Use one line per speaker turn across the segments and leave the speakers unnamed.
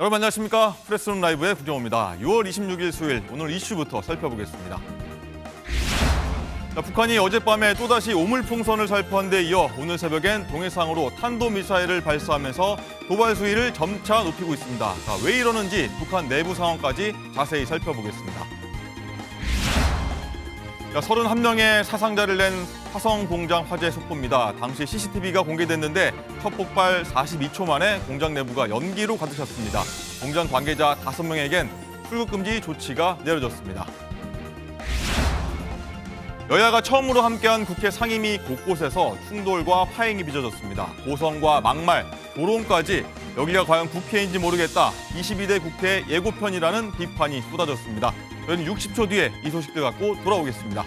여러분 안녕하십니까? 프레스룸 라이브의 구정호입니다. 6월 26일 수요일 오늘 이슈부터 살펴보겠습니다. 북한이 어젯밤에 또다시 오물풍선을 살포한 데 이어 오늘 새벽엔 동해상으로 탄도미사일을 발사하면서 도발 수위를 점차 높이고 있습니다. 왜 이러는지 북한 내부 상황까지 자세히 살펴보겠습니다. 31명의 사상자를 낸 화성 공장 화재 속보입니다. 당시 CCTV가 공개됐는데 첫 폭발 42초 만에 공장 내부가 연기로 가득 찼습니다. 공장 관계자 5명에겐 출국 금지 조치가 내려졌습니다. 여야가 처음으로 함께한 국회 상임위 곳곳에서 충돌과 파행이 빚어졌습니다. 고성과 막말, 도론까지 여기가 과연 국회인지 모르겠다. 22대 국회 예고편이라는 비판이 쏟아졌습니다. 저희는 60초 뒤에 이 소식들 갖고 돌아오겠습니다.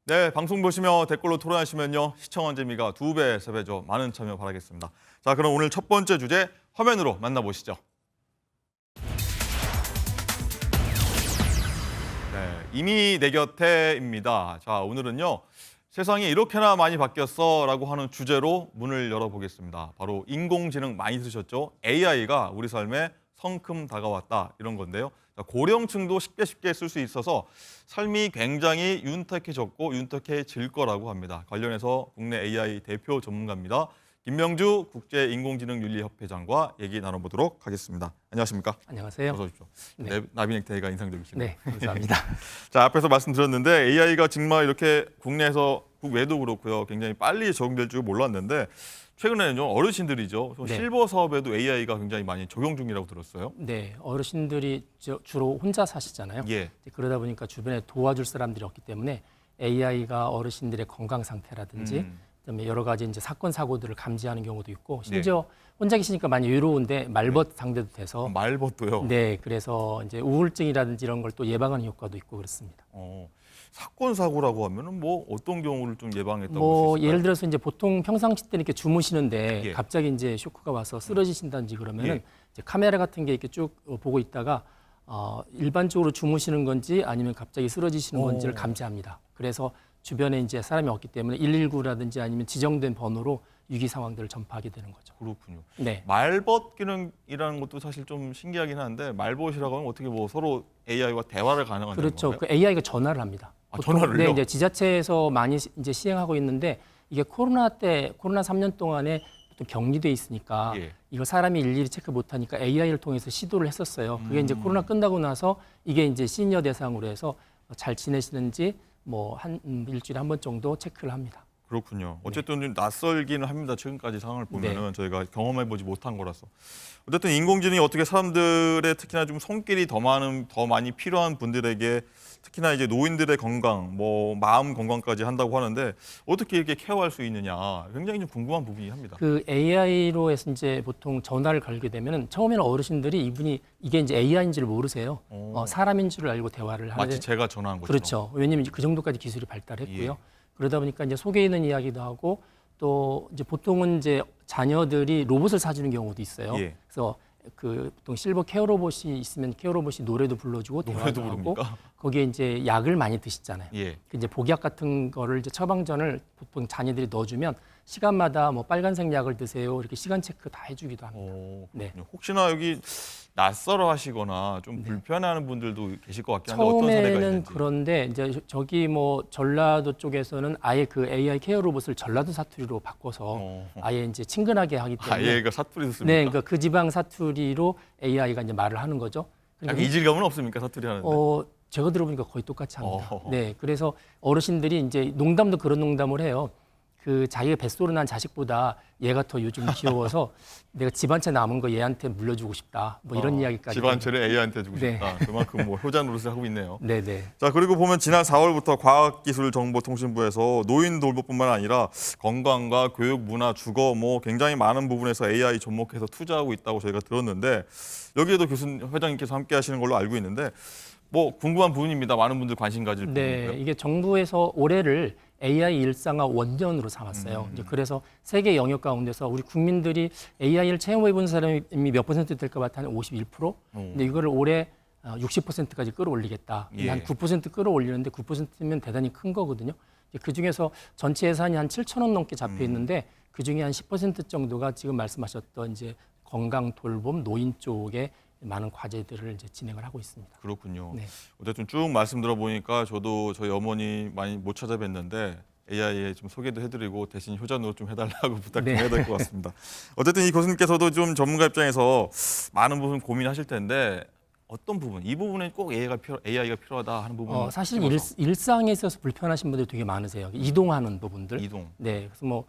네, 방송 보시며 댓글로 토론하시면요. 시청원 재미가 2배, 3배죠. 많은 참여 바라겠습니다. 자, 그럼 오늘 첫 번째 주제 화면으로 만나보시죠. 네, 이미 내 곁에입니다. 자, 오늘은요. 세상이 이렇게나 많이 바뀌었어라고 하는 주제로 문을 열어보겠습니다. 바로 인공지능 많이 쓰셨죠? AI가 우리 삶에 성큼 다가왔다 이런 건데요. 고령층도 쉽게 쓸 수 있어서 삶이 굉장히 윤택해졌고 윤택해질 거라고 합니다. 관련해서 국내 AI 대표 전문가입니다. 김명주 국제인공지능윤리협회장과 얘기 나눠보도록 하겠습니다. 안녕하십니까?
안녕하세요.
어서 오십시오.
네.
나비넥타이가 인상적이시네요.
네, 감사합니다.
자, 앞에서 말씀드렸는데 AI가 정말 이렇게 국내에서 국외도 그렇고요. 굉장히 빨리 적용될 줄 몰랐는데 최근에는 어르신들이죠.
네.
실버 사업에도 AI가 굉장히 많이 적용 중이라고 들었어요.
네, 어르신들이 주로 혼자 사시잖아요.
예.
그러다 보니까 주변에 도와줄 사람들이 없기 때문에 AI가 어르신들의 건강 상태라든지 그다음에 여러 가지 이제 사건 사고들을 감지하는 경우도 있고 심지어 혼자 계시니까 많이 외로운데 말벗 상대도 돼서
말벗도요.
네, 그래서 이제 우울증이라든지 이런 걸 또 예방하는 효과도 있고 그렇습니다.
사건 사고라고 하면은 뭐 어떤 경우를 좀 예방했다고
뭐
볼수 있을까요?
예를 들어서 이제 보통 평상시 때는 이렇게 주무시는데
예.
갑자기 이제 쇼크가 와서 쓰러지신다든지 그러면은
예.
이제 카메라 같은 게 이렇게 쭉 보고 있다가 일반적으로 주무시는 건지 아니면 갑자기 쓰러지시는 건지를 감지합니다. 그래서 주변에 이제 사람이 없기 때문에 119라든지 아니면 지정된 번호로 위기 상황들을 전파하게 되는 거죠.
그렇군요.
네.
말벗 기능이라는 것도 사실 좀 신기하긴 한데 말벗이라고 하면 어떻게 뭐 서로 AI와 대화를 가능한
그렇죠.
건가요?
그 AI가 전화를 합니다.
아, 전화를요?
네, 이제 지자체에서 많이 이제 시행하고 있는데 이게 코로나 3년 동안에 또 격리돼 있으니까
예.
이거 사람이 일일이 체크 못하니까 AI를 통해서 시도를 했었어요. 그게 이제 코로나 끝나고 나서 이게 이제 시니어 대상으로 해서 잘 지내시는지 뭐 일주일에 한 번 정도 체크를 합니다.
그렇군요. 어쨌든 좀 낯설기는 합니다. 지금까지 상황을 보면은 저희가 경험해보지 못한 거라서. 어쨌든 인공지능이 어떻게 사람들의 특히나 좀 손길이 더 많이 필요한 분들에게 특히나 이제 노인들의 건강, 뭐 마음 건강까지 한다고 하는데 어떻게 이렇게 케어할 수 있느냐 굉장히 좀 궁금한 부분이 합니다.
그 AI로 해서 이제 보통 전화를 걸게 되면은 처음에는 어르신들이 이게 이제 AI인지를 모르세요. 사람인 줄 알고 대화를 하는데
마치 제가 전화한 것처럼.
그렇죠. 왜냐면 그 정도까지 기술이 발달했고요.
예.
그러다 보니까 이제 속에 있는 이야기도 하고 또 이제 보통은 이제 자녀들이 로봇을 사주는 경우도 있어요.
예.
그래서 그 보통 실버 케어 로봇이 있으면 케어 로봇이 노래도 불러주고
노래도
대화도 하고
부릅니까?
거기에 이제 약을 많이 드시잖아요.
예.
그 이제 복약 같은 거를 이제 처방전을 보통 자녀들이 넣어주면 시간마다 뭐 빨간색 약을 드세요 이렇게 시간 체크 다 해주기도 합니다. 네.
혹시나 여기 낯설어 하시거나 좀 불편해하는 분들도 계실 것 같긴 한데 어떤 사례가
처음에는
있는지.
그런데 이제 저기 뭐 전라도 쪽에서는 아예 그 AI 케어 로봇을 전라도 사투리로 바꿔서 아예 이제 친근하게 하기 때문에
얘가 사투리 듣습니까?
네, 그러니까 그 지방 사투리로 AI가 이제 말을 하는 거죠.
약간 이질감은 없습니까? 사투리 하는데.
제가 들어보니까 거의 똑같이 합니다.
어허허.
네, 그래서 어르신들이 이제 농담도 그런 농담을 해요. 그 자기가 뱃속으로 난 자식보다 얘가 더 요즘 귀여워서 내가 집 한 채 남은 거 얘한테 물려주고 싶다. 뭐 이런 이야기까지.
집 한 채를 AI한테 주고
네.
싶다. 그만큼 뭐 효자 노릇을 하고 있네요.
네네.
자, 그리고 보면 지난 4월부터 과학기술정보통신부에서 노인 돌보뿐만 아니라 건강과 교육, 문화, 주거 뭐 굉장히 많은 부분에서 AI 접목해서 투자하고 있다고 저희가 들었는데 여기에도 회장님께서 함께 하시는 걸로 알고 있는데 뭐 궁금한 부분입니다. 많은 분들 관심 가질 부분이고요.
네, 이게 정부에서 올해를 AI 일상화 원년으로 삼았어요. 이제 그래서 세계 영역 가운데서 우리 국민들이 AI를 체험해 본 사람이 몇 퍼센트 될까 봤더니 51%. 근데 이거를 올해 60%까지 끌어올리겠다.
예.
한 9% 끌어올리는데 9%면 대단히 큰 거거든요. 그 중에서 전체 예산이 한 7천억 넘게 잡혀 있는데 그 중에 한 10% 정도가 지금 말씀하셨던 이제 건강 돌봄 노인 쪽에 많은 과제들을 이제 진행을 하고 있습니다.
그렇군요.
네.
어쨌든 쭉 말씀 들어보니까 저도 저희 어머니 많이 못 찾아뵀는데 AI에 좀 소개도 해드리고 대신 효자노 좀 해달라고 부탁 좀
네.
해야 될 것 같습니다. 어쨌든 이 교수님께서도 좀 전문가 입장에서 많은 부분 고민하실 텐데 어떤 부분, 이 부분에 꼭 AI가 필요하다 하는 부분.
사실 일상에 있어서 불편하신 분들이 되게 많으세요. 이동하는 부분들.
이동.
네, 그래서 뭐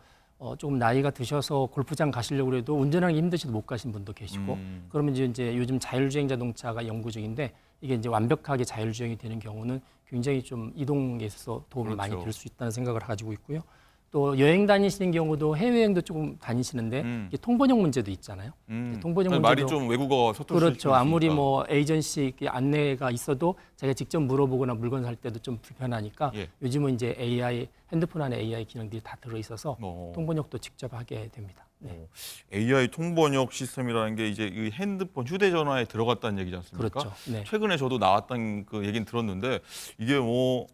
조금 나이가 드셔서 골프장 가시려고 해도 운전하기 힘드셔도 못 가신 분도 계시고, 그러면 이제 요즘 자율주행 자동차가 연구 중인데 이게 이제 완벽하게 자율주행이 되는 경우는 굉장히 좀 이동에 있어서 도움이
그렇죠.
많이 될 수 있다는 생각을 가지고 있고요. 또 여행 다니시는 경우도 해외여행도 조금 다니시는데 이게 통번역 문제도 있잖아요. 통번역 문제도
말이 좀 외국어 서툴 수
그렇죠. 아무리
있으니까.
뭐 에이전시 안내가 있어도 자기가 직접 물어보거나 물건 살 때도 좀 불편하니까
예.
요즘은 이제 AI 핸드폰 안에 AI 기능들이 다 들어 있어서 통번역도 직접 하게 됩니다. 네.
AI 통번역 시스템이라는 게 이제 이 핸드폰 휴대전화에 들어갔다는 얘기지 않습니까?
그렇죠. 네.
최근에 저도 나왔던 그 얘기는 들었는데 이게 뭐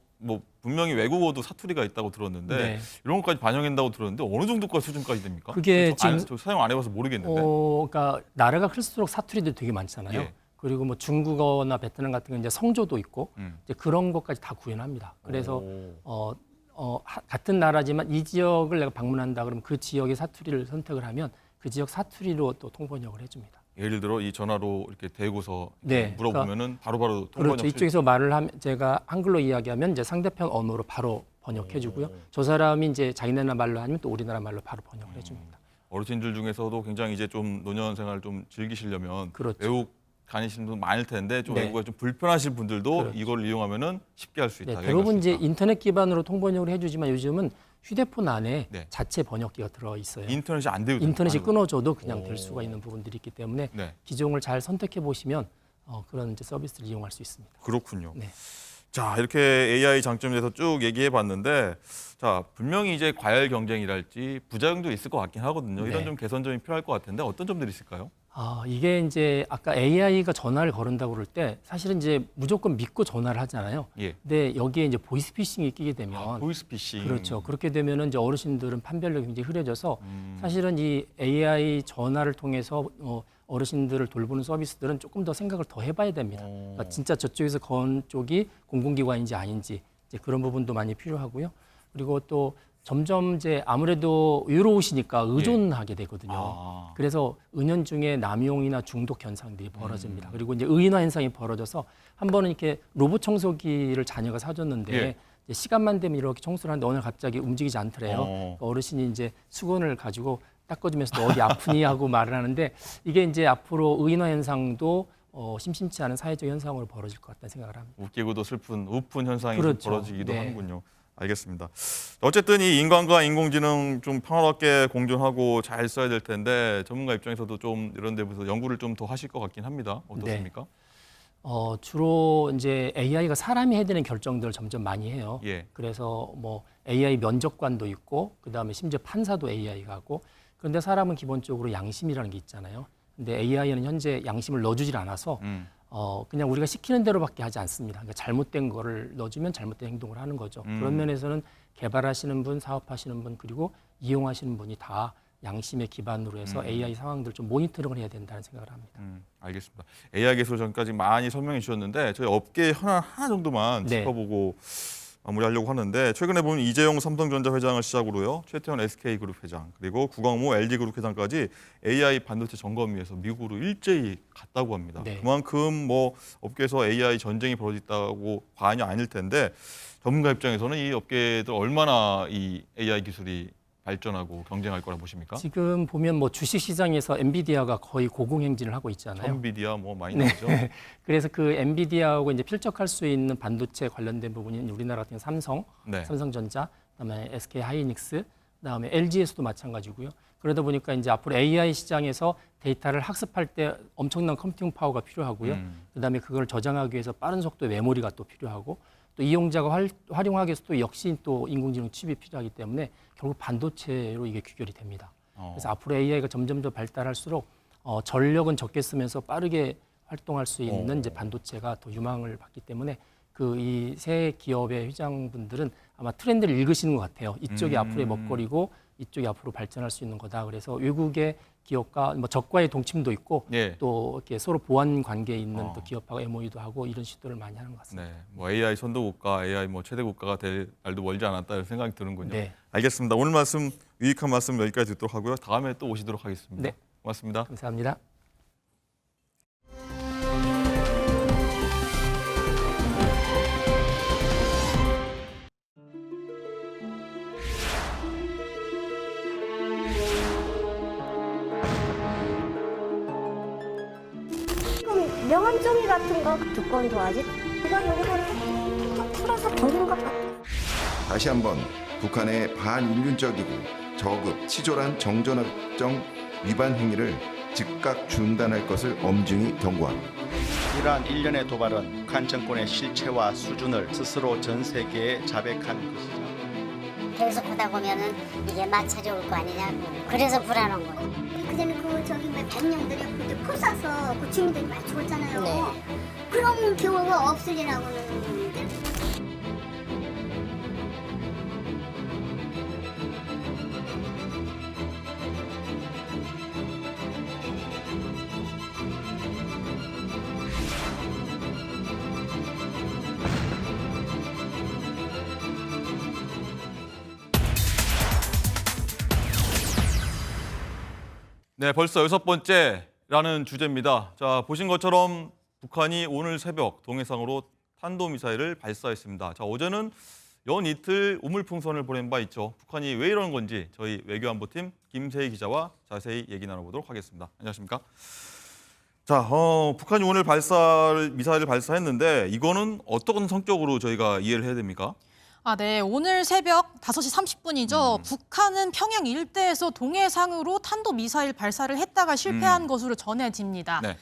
분명히 외국어도 사투리가 있다고 들었는데
네.
이런 것까지 반영한다고 들었는데 어느 정도까지 수준까지 됩니까?
그게
저 사용 안 해봐서 모르겠는데.
그러니까 나라가 클수록 사투리도 되게 많잖아요.
예.
그리고 뭐 중국어나 베트남 같은 건 이제 성조도 있고 이제 그런 것까지 다 구현합니다. 그래서 같은 나라지만 이 지역을 내가 방문한다 그러면 그 지역의 사투리를 선택을 하면 그 지역 사투리로 또 통번역을 해줍니다.
예를 들어 이 전화로 이렇게 대고서
네,
물어보면은 바로바로 통번역.
그렇죠. 이쪽에서 말을 하면 제가 한글로 이야기하면 이제 상대편 언어로 바로 번역해주고요. 저 사람이 이제 자기네나 말로 하면 또 우리나라 말로 바로 번역을 해줍니다.
어르신들 중에서도 굉장히 이제 좀 노년 생활을 좀 즐기시려면
그렇죠.
외국 다니시는 분 많을 텐데 좀
네.
외국에 좀 불편하신 분들도
그렇죠.
이걸 이용하면은 쉽게 할 수 있다.
네,
여행
대부분
갈수
이제
있다.
인터넷 기반으로 통번역을 해주지만 요즘은 휴대폰 안에
네.
자체 번역기가 들어 있어요.
인터넷이 안 돼요.
인터넷이
아이고.
끊어져도 그냥 될 수가 있는 부분들이 있기 때문에
네,
기종을 잘 선택해 보시면 그런 이제 서비스를 이용할 수 있습니다.
그렇군요.
네.
자, 이렇게 AI 장점에 대해서 쭉 얘기해 봤는데, 자, 분명히 이제 과열 경쟁이랄지 부작용도 있을 것 같긴 하거든요. 이런
네.
좀 개선점이 필요할 것 같은데 어떤 점들이 있을까요?
이게 이제 아까 AI가 전화를 거른다고 그럴 때 사실은 이제 무조건 믿고 전화를 하잖아요.
예.
근데 여기에 이제 보이스피싱이 끼게 되면
보이스피싱.
그렇죠. 그렇게 되면은 이제 어르신들은 판별력이 굉장히 흐려져서 사실은 이 AI 전화를 통해서 어르신들을 돌보는 서비스들은 조금 더 생각을 더 해봐야 됩니다. 그러니까 진짜 저쪽에서 건 쪽이 공공기관인지 아닌지 이제 그런 부분도 많이 필요하고요. 그리고 또 점점 이제 아무래도 외로우시니까 의존하게 되거든요. 그래서 은연중에 남용이나 중독 현상들이 벌어집니다. 그리고 이제 의인화 현상이 벌어져서 한 번은 이렇게 로봇 청소기를 자녀가 사줬는데
예.
이제 시간만 되면 이렇게 청소를 하는데 오늘 갑자기 움직이지 않더래요. 그러니까 어르신이 이제 수건을 가지고 닦아주면서 어디 아프니 하고 말을 하는데 이게 이제 앞으로 의인화 현상도 심심치 않은 사회적 현상으로 벌어질 것 같다는 생각을 합니다.
웃기고도 슬픈 우픈 현상이 좀
그렇죠.
벌어지기도
네.
하는군요. 알겠습니다. 어쨌든 이 인간과 인공지능 좀 평화롭게 공존하고 잘 써야 될 텐데 전문가 입장에서도 좀 이런 데서 연구를 좀 더 하실 것 같긴 합니다. 어떻습니까?
주로 이제 AI가 사람이 해야 되는 결정들을 점점 많이 해요.
예.
그래서 뭐 AI 면접관도 있고 그다음에 심지어 판사도 AI가 하고 그런데 사람은 기본적으로 양심이라는 게 있잖아요. 근데 AI는 현재 양심을 넣어주질 않아서 그냥 우리가 시키는 대로밖에 하지 않습니다. 그러니까 잘못된 거를 넣어주면 잘못된 행동을 하는 거죠. 그런 면에서는 개발하시는 분, 사업하시는 분, 그리고 이용하시는 분이 다 양심의 기반으로 해서 AI 상황들을 좀 모니터링을 해야 된다는 생각을 합니다.
알겠습니다. AI 개소 전까지 많이 설명해 주셨는데 저희 업계 현안 하나 정도만
네.
짚어보고 마무리하려고 하는데 최근에 보면 이재용 삼성전자 회장을 시작으로요. 최태원 SK그룹 회장 그리고 구광모 LG그룹 회장까지 AI 반도체 점검위해서 미국으로 일제히 갔다고 합니다.
네.
그만큼 뭐 업계에서 AI 전쟁이 벌어졌다고 과언이 아닐 텐데 전문가 입장에서는 이 업계들 얼마나 이 AI 기술이 발전하고 경쟁할 거라 보십니까?
지금 보면 뭐 주식 시장에서 엔비디아가 거의 고공행진을 하고 있잖아요.
엔비디아 뭐 많이 나오죠.
그래서 그 엔비디아하고 이제 필적할 수 있는 반도체 관련된 부분이 우리나라 같은 경우 삼성,
네.
삼성전자, 그다음에 SK 하이닉스, 그다음에 LG에서도 마찬가지고요. 그러다 보니까 이제 앞으로 AI 시장에서 데이터를 학습할 때 엄청난 컴퓨팅 파워가 필요하고요. 그다음에 그걸 저장하기 위해서 빠른 속도의 메모리가 또 필요하고 또 이용자가 활용하기 위해서 또 역시 또 인공지능 칩이 필요하기 때문에 결국 반도체로 이게 귀결이 됩니다. 그래서 앞으로 AI가 점점 더 발달할수록 전력은 적게 쓰면서 빠르게 활동할 수 있는 이제 반도체가 더 유망을 받기 때문에 그 이 새 기업의 회장분들은 아마 트렌드를 읽으시는 것 같아요. 이쪽이 앞으로의 먹거리고 이쪽이 앞으로 발전할 수 있는 거다. 그래서 외국의 기업과 뭐 적과의 동침도 있고
예.
또 이렇게 서로 보완 관계에 있는 또 기업하고 MOU도 하고 이런 시도를 많이 하는 것 같습니다.
네, 뭐 AI 선도국가, AI 뭐 최대 국가가 될 날도 멀지 않았다 이런 생각이 드는군요.
네.
알겠습니다. 오늘 말씀 유익한 말씀 여기까지 듣도록 하고요. 다음에 또 오시도록 하겠습니다.
네.
고맙습니다.
감사합니다.
그럼 명암종이 같은 거 두꺼운 도화지 이걸 여기다 탁 풀어서 버린 것 같아.
다시 한번 북한의 반인륜적이고 저급 치졸한 정전협정 위반 행위를 즉각 중단할 것을 엄중히 경고합니다.
이러한 일련의 도발은 북한 정권의 실체와 수준을 스스로 전 세계에 자백한 것이죠.
계속 하다 보면은 이게 마찰이 올 거 아니냐고. 그래서 불안한 거예요.
그전에 그 저기 뭐 백령들이 그때 풀 쏴서 그 주민들이 많이 죽었잖아요.
네.
그런 경우가 없으리라고는.
네, 벌써 6번째라는 주제입니다. 자, 보신 것처럼 북한이 오늘 새벽 동해상으로 탄도미사일을 발사했습니다. 자, 어제는 연이틀 우물풍선을 보낸 바 있죠. 북한이 왜 이러는 건지 저희 외교안보팀 김세희 기자와 자세히 얘기 나눠보도록 하겠습니다. 안녕하십니까? 자, 북한이 오늘 미사일을 발사했는데 이거는 어떤 성격으로 저희가 이해를 해야 됩니까?
네. 오늘 새벽 5시 30분이죠. 북한은 평양 일대에서 동해상으로 탄도미사일 발사를 했다가 실패한 것으로 전해집니다.
네.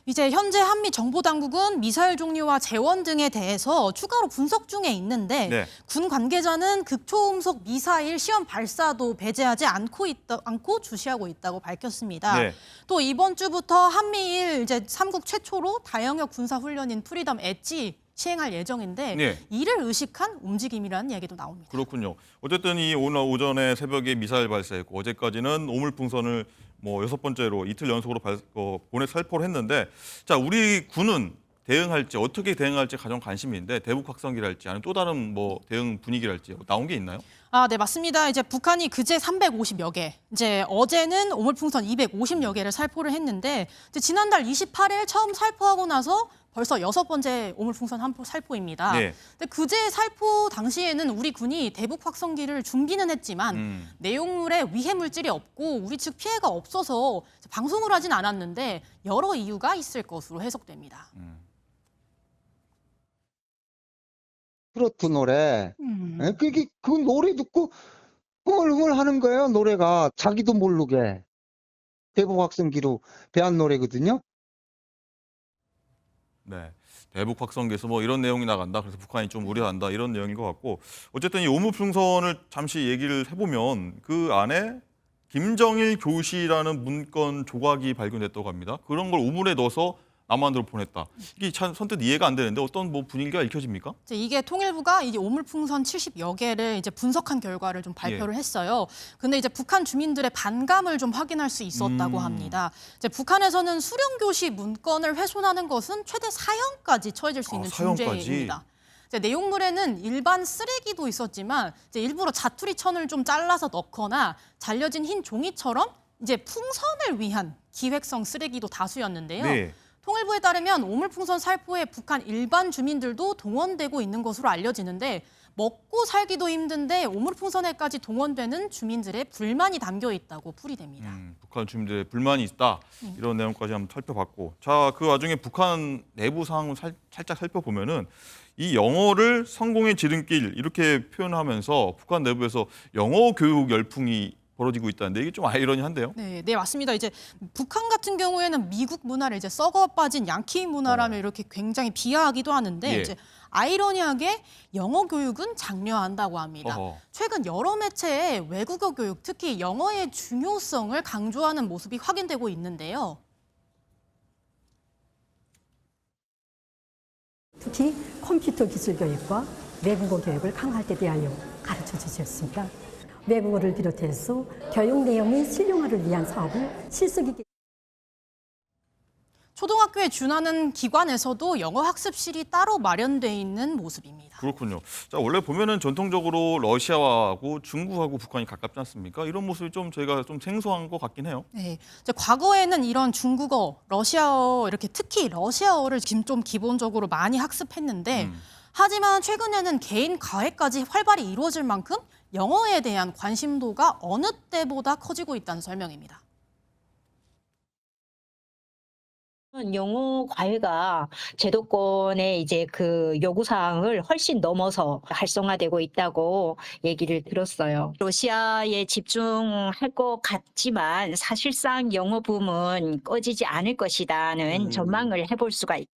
이제 현재 한미 정보당국은 미사일 종류와 재원 등에 대해서 추가로 분석 중에 있는데
네.
군 관계자는 극초음속 미사일 시험 발사도 배제하지 않고 주시하고 있다고 밝혔습니다.
네.
또 이번 주부터 한미일 이제 3국 최초로 다영역 군사 훈련인 프리덤 엣지 시행할 예정인데
네.
이를 의식한 움직임이라는 얘기도 나옵니다.
그렇군요. 어쨌든 이 오늘 오전에 새벽에 미사일 발사했고 어제까지는 오물풍선을 뭐 6번째로 이틀 연속으로 보내 살포를 했는데 자, 우리 군은 대응할지 어떻게 대응할지 가장 관심인데 대북 확성기랄지 아니면 또 다른 뭐 대응 분위기랄지 나온 게 있나요?
네, 맞습니다. 이제 북한이 그제 350여 개, 이제 어제는 오물풍선 250여 개를 살포를 했는데 이제 지난달 28일 처음 살포하고 나서 벌써 6번째 오물풍선 살포입니다.
네.
근데 그제 살포 당시에는 우리 군이 대북 확성기를 준비는 했지만 내용물에 위해 물질이 없고 우리 측 피해가 없어서 방송을 하진 않았는데 여러 이유가 있을 것으로 해석됩니다.
트로트 노래. 그 노래 듣고 흥얼흥얼 하는 거예요, 노래가. 자기도 모르게. 대북 확성기로 배한 노래거든요.
네. 대북 확성기에서 뭐 이런 내용이 나간다. 그래서 북한이 좀 우려한다. 이런 내용인 것 같고 어쨌든 이 오물풍선을 잠시 얘기를 해보면 그 안에 김정일 교시라는 문건 조각이 발견됐다고 합니다. 그런 걸 우물에 넣어서 남한으로 보냈다. 이게 참 선뜻 이해가 안 되는데 어떤 뭐 분위기가 읽혀집니까?
이게 통일부가 이제 오물풍선 70여 개를 이제 분석한 결과를 좀 발표를 했어요. 근데 이제 북한 주민들의 반감을 좀 확인할 수 있었다고 합니다. 이제 북한에서는 수령교시 문건을 훼손하는 것은 최대 사형까지 처해질 수 있는 중죄입니다. 이제 내용물에는 일반 쓰레기도 있었지만 이제 일부러 자투리천을 좀 잘라서 넣거나 잘려진 흰 종이처럼 이제 풍선을 위한 기획성 쓰레기도 다수였는데요.
네.
통일부에 따르면 오물풍선 살포에 북한 일반 주민들도 동원되고 있는 것으로 알려지는데 먹고 살기도 힘든데 오물풍선에까지 동원되는 주민들의 불만이 담겨 있다고 풀이됩니다.
북한 주민들의 불만이 있다. 이런 내용까지 한번 살펴봤고 자, 그 와중에 북한 내부 상황을 살짝 살펴보면은 이 영어를 성공의 지름길 이렇게 표현하면서 북한 내부에서 영어 교육 열풍이 벌어지고 있다는데 이게 좀 아이러니한데요.
네, 맞습니다. 이제 북한 같은 경우에는 미국 문화를 이제 썩어 빠진 양키 문화라며 이렇게 굉장히 비하하기도 하는데
예.
이제 아이러니하게 영어 교육은 장려한다고 합니다. 최근 여러 매체에 외국어 교육, 특히 영어의 중요성을 강조하는 모습이 확인되고 있는데요.
특히 컴퓨터 기술 교육과 외국어 교육을 강화할 때 대하여 가르쳐 주셨습니다. 외국어를 비롯해서 교육 내용의 실용화를 위한 사업을 실속 있게
초등학교에 준하는 기관에서도 영어 학습실이 따로 마련돼 있는 모습입니다.
그렇군요. 자, 원래 보면은 전통적으로 러시아하고 중국하고 북한이 가깝지 않습니까? 이런 모습이 좀 저희가 좀 생소한 것 같긴 해요.
네, 이제 과거에는 이런 중국어, 러시아어 이렇게 특히 러시아어를 지금 좀 기본적으로 많이 학습했는데 하지만 최근에는 개인 과외까지 활발히 이루어질 만큼 영어에 대한 관심도가 어느 때보다 커지고 있다는 설명입니다.
영어 과외가 제도권의 이제 그 요구사항을 훨씬 넘어서 활성화되고 있다고 얘기를 들었어요. 러시아에 집중할 것 같지만 사실상 영어 붐은 꺼지지 않을 것이라는 전망을 해볼 수가 있습니다.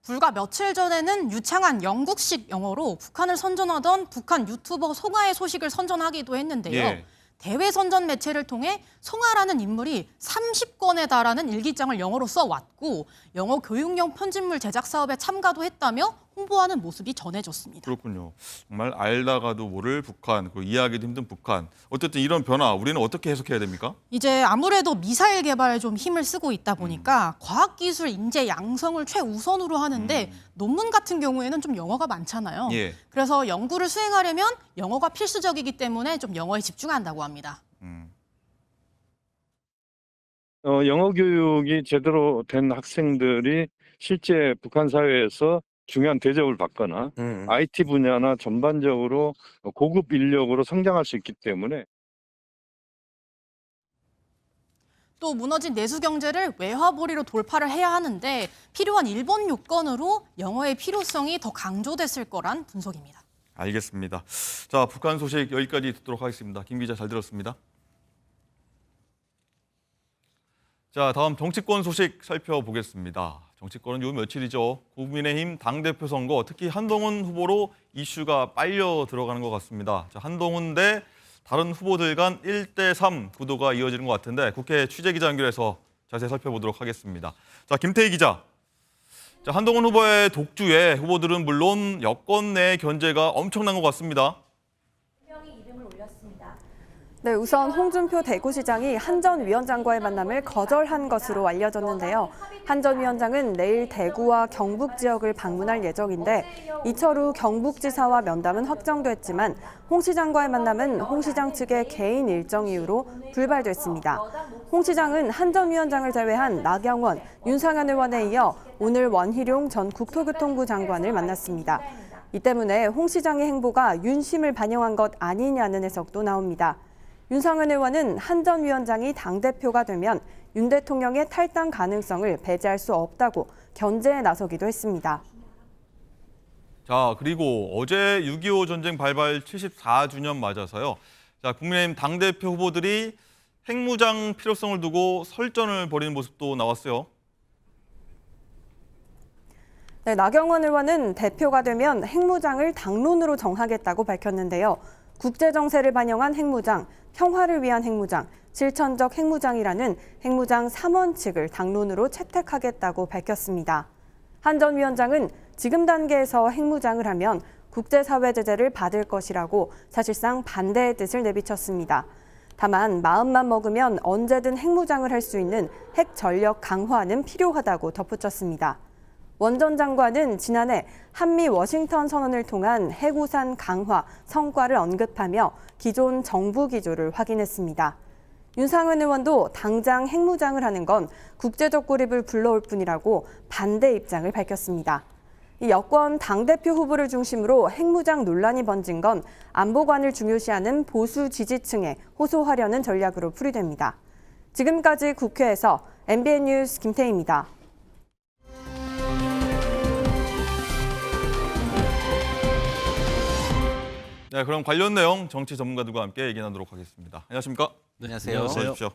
불과 며칠 전에는 유창한 영국식 영어로 북한을 선전하던 북한 유튜버 송하의 소식을 선전하기도 했는데요.
예.
대외 선전 매체를 통해 송하라는 인물이 30권에 달하는 일기장을 영어로 써왔고 영어 교육용 편집물 제작 사업에 참가도 했다며 홍보하는 모습이 전해졌습니다.
그렇군요. 정말 알다가도 모를 북한, 그 이해하기도 힘든 북한. 어쨌든 이런 변화 우리는 어떻게 해석해야 됩니까?
이제 아무래도 미사일 개발에 좀 힘을 쓰고 있다 보니까 과학기술 인재 양성을 최우선으로 하는데 논문 같은 경우에는 좀 영어가 많잖아요.
예.
그래서 연구를 수행하려면 영어가 필수적이기 때문에 좀 영어에 집중한다고 합니다.
영어 교육이 제대로 된 학생들이 실제 북한 사회에서 중요한 대접을 받거나 IT 분야나 전반적으로 고급 인력으로 성장할 수 있기 때문에
또 무너진 내수 경제를 외화벌이로 돌파를 해야 하는데 필요한 일본 요건으로 영어의 필요성이 더 강조됐을 거란 분석입니다.
알겠습니다. 자, 북한 소식 여기까지 듣도록 하겠습니다. 김 기자 잘 들었습니다. 자, 다음 정치권 소식 살펴보겠습니다. 정치권은 요 며칠이죠. 국민의힘 당대표 선거, 특히 한동훈 후보로 이슈가 빨려 들어가는 것 같습니다. 자, 한동훈 대 다른 후보들 간 1대3 구도가 이어지는 것 같은데 국회 취재기자 연결해서 자세히 살펴보도록 하겠습니다. 자, 김태희 기자. 자, 한동훈 후보의 독주에 후보들은 물론 여권 내 견제가 엄청난 것 같습니다.
네, 우선 홍준표 대구시장이 한 전 위원장과의 만남을 거절한 것으로 알려졌는데요. 한 전 위원장은 내일 대구와 경북 지역을 방문할 예정인데 이철우 경북지사와 면담은 확정됐지만 홍 시장과의 만남은 홍 시장 측의 개인 일정 이유로 불발됐습니다. 홍 시장은 한 전 위원장을 제외한 나경원, 윤상현 의원에 이어 오늘 원희룡 전 국토교통부 장관을 만났습니다. 이 때문에 홍 시장의 행보가 윤심을 반영한 것 아니냐는 해석도 나옵니다. 윤상현 의원은 한 전 위원장이 당대표가 되면 윤 대통령의 탈당 가능성을 배제할 수 없다고 견제에 나서기도 했습니다.
자, 그리고 어제 6.25 전쟁 발발 74주년 맞아서요. 자, 국민의힘 당대표 후보들이 핵무장 필요성을 두고 설전을 벌이는 모습도 나왔어요.
네, 나경원 의원은 대표가 되면 핵무장을 당론으로 정하겠다고 밝혔는데요. 국제정세를 반영한 핵무장, 평화를 위한 핵무장, 실천적 핵무장이라는 핵무장 3원칙을 당론으로 채택하겠다고 밝혔습니다. 한 전 위원장은 지금 단계에서 핵무장을 하면 국제사회 제재를 받을 것이라고 사실상 반대의 뜻을 내비쳤습니다. 다만 마음만 먹으면 언제든 핵무장을 할 수 있는 핵 전력 강화는 필요하다고 덧붙였습니다. 원 전 장관은 지난해 한미 워싱턴 선언을 통한 핵우산 강화 성과를 언급하며 기존 정부 기조를 확인했습니다. 윤상현 의원도 당장 핵무장을 하는 건 국제적 고립을 불러올 뿐이라고 반대 입장을 밝혔습니다. 이 여권 당대표 후보를 중심으로 핵무장 논란이 번진 건 안보관을 중요시하는 보수 지지층에 호소하려는 전략으로 풀이됩니다. 지금까지 국회에서 MBN 뉴스 김태희입니다.
네, 그럼 관련 내용 정치 전문가들과 함께 얘기 나누도록 하겠습니다. 안녕하십니까?
네, 안녕하세요.
어서 오십시오.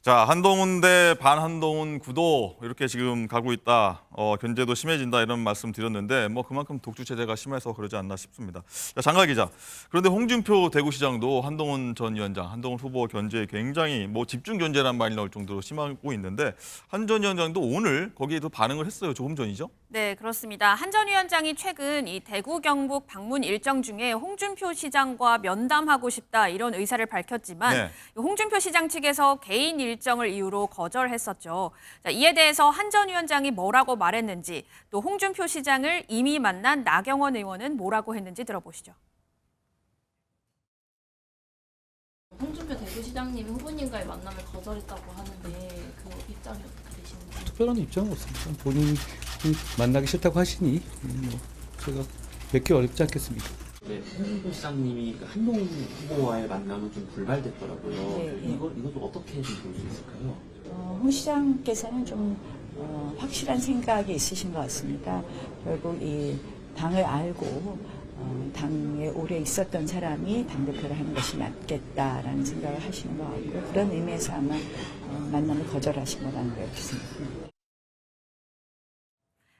자, 한동훈 대 반한동훈 구도 이렇게 지금 가고 있다. 견제도 심해진다 이런 말씀 드렸는데 뭐 그만큼 독주 체제가 심해서 그러지 않나 싶습니다. 자, 장가 기자. 그런데 홍준표 대구시장도 한동훈 전 위원장, 한동훈 후보 견제에 굉장히 뭐 집중 견제란 말이 나올 정도로 심하고 있는데 한 전 위원장도 오늘 거기에도 반응을 했어요. 조금 전이죠?
네, 그렇습니다. 한 전 위원장이 최근 이 대구 경북 방문 일정 중에 홍준표 시장과 면담하고 싶다 이런 의사를 밝혔지만
네.
홍준표 시장 측에서 개인 일정을 이유로 거절했었죠. 자, 이에 대해서 한 전 위원장이 뭐라고 말했는지 또 홍준표 시장을 이미 만난 나경원 의원은 뭐라고 했는지 들어보시죠.
홍준표 대구시장님이 후보님과의 만남을 거절했다고 하는데 그 입장이 어떻게 되시는지?
특별한 입장은 없습니다. 본인이 만나기 싫다고 하시니 뭐 제가 뵙기 어렵지 않겠습니까?
네, 홍준표 시장님이 한동훈 후보와의 만남은 좀 불발됐더라고요.
네.
이것도 어떻게 좀 볼 수 있을까요?
홍 시장께서는 좀 확실한 생각이 있으신 것 같습니다. 결국 이 당을 알고 당에 오래 있었던 사람이 당대표를 하는 것이 맞겠다라는 생각을 하시는 것 같고 그런 의미에서 아마 만남을 거절하신 거라는 걸 생각합니다.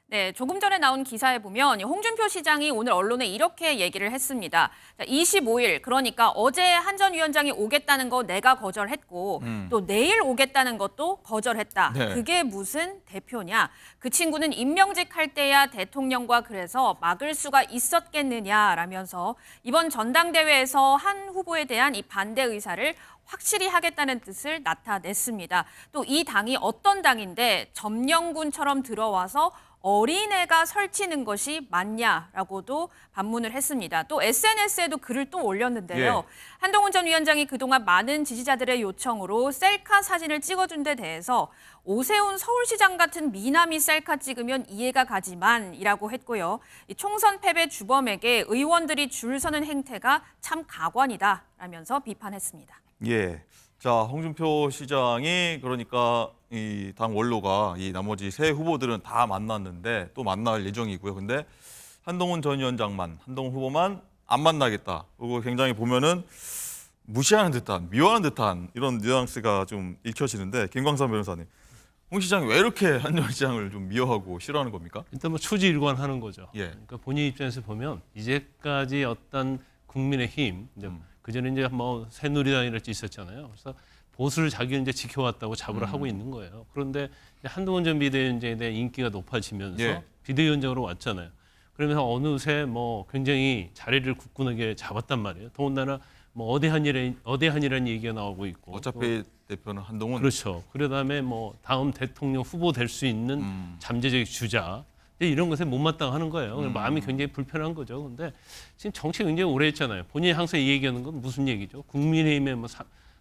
네, 조금 전에 나온 기사에 보면 홍준표 시장이 오늘 언론에 이렇게 얘기를 했습니다. 25일, 그러니까 어제 한 전 위원장이 오겠다는 거 내가 거절했고 또 내일 오겠다는 것도 거절했다.
네.
그게 무슨 대표냐? 그 친구는 임명직 할 때야 대통령과 그래서 막을 수가 있었겠느냐라면서 이번 전당대회에서 한 후보에 대한 이 반대 의사를 확실히 하겠다는 뜻을 나타냈습니다. 또 이 당이 어떤 당인데 점령군처럼 들어와서 어린애가 설치는 것이 맞냐라고도 반문을 했습니다. 또 SNS에도 글을 또 올렸는데요.
예.
한동훈 전 위원장이 그동안 많은 지지자들의 요청으로 셀카 사진을 찍어준 데 대해서 오세훈 서울시장 같은 미남이 셀카 찍으면 이해가 가지만이라고 했고요. 이 총선 패배 주범에게 의원들이 줄 서는 행태가 참 가관이다라면서 비판했습니다.
예. 자, 홍준표 시장이 그러니까 이 당 원로가 이 나머지 세 후보들은 다 만났는데 또 만날 예정이고요. 근데 한동훈 전 위원장만, 한동훈 후보만 안 만나겠다. 그리고 굉장히 보면은 무시하는 듯한, 미워하는 듯한 이런 뉘앙스가 좀 읽혀지는데 김광삼 변호사님, 홍 시장이 왜 이렇게 한 전 시장을 좀 미워하고 싫어하는 겁니까?
일단 뭐 초지일관하는 거죠.
예.
그러니까 본인 입장에서 보면 이제까지 어떤 국민의힘, 그전에 이제 뭐 새누리당이랄지 있었잖아요. 그래서 보수를 자기는 이제 지켜왔다고 자부를 하고 있는 거예요. 그런데 한동훈 전 비대위원장에 대한 인기가 높아지면서
예.
비대위원장으로 왔잖아요. 그러면서 어느새 뭐 굉장히 자리를 굳건하게 잡았단 말이에요. 더군다나 뭐 어대한이라는 얘기가 나오고 있고.
어차피 대표는 한동훈.
그렇죠. 그다음에 뭐 다음 대통령 후보 될 수 있는 잠재적 주자. 이런 것에 못마땅하는 거예요. 마음이 굉장히 불편한 거죠. 근데 지금 정치 굉장히 오래 했잖아요. 본인이 항상 얘기하는 건 무슨 얘기죠? 국민의힘에 뭐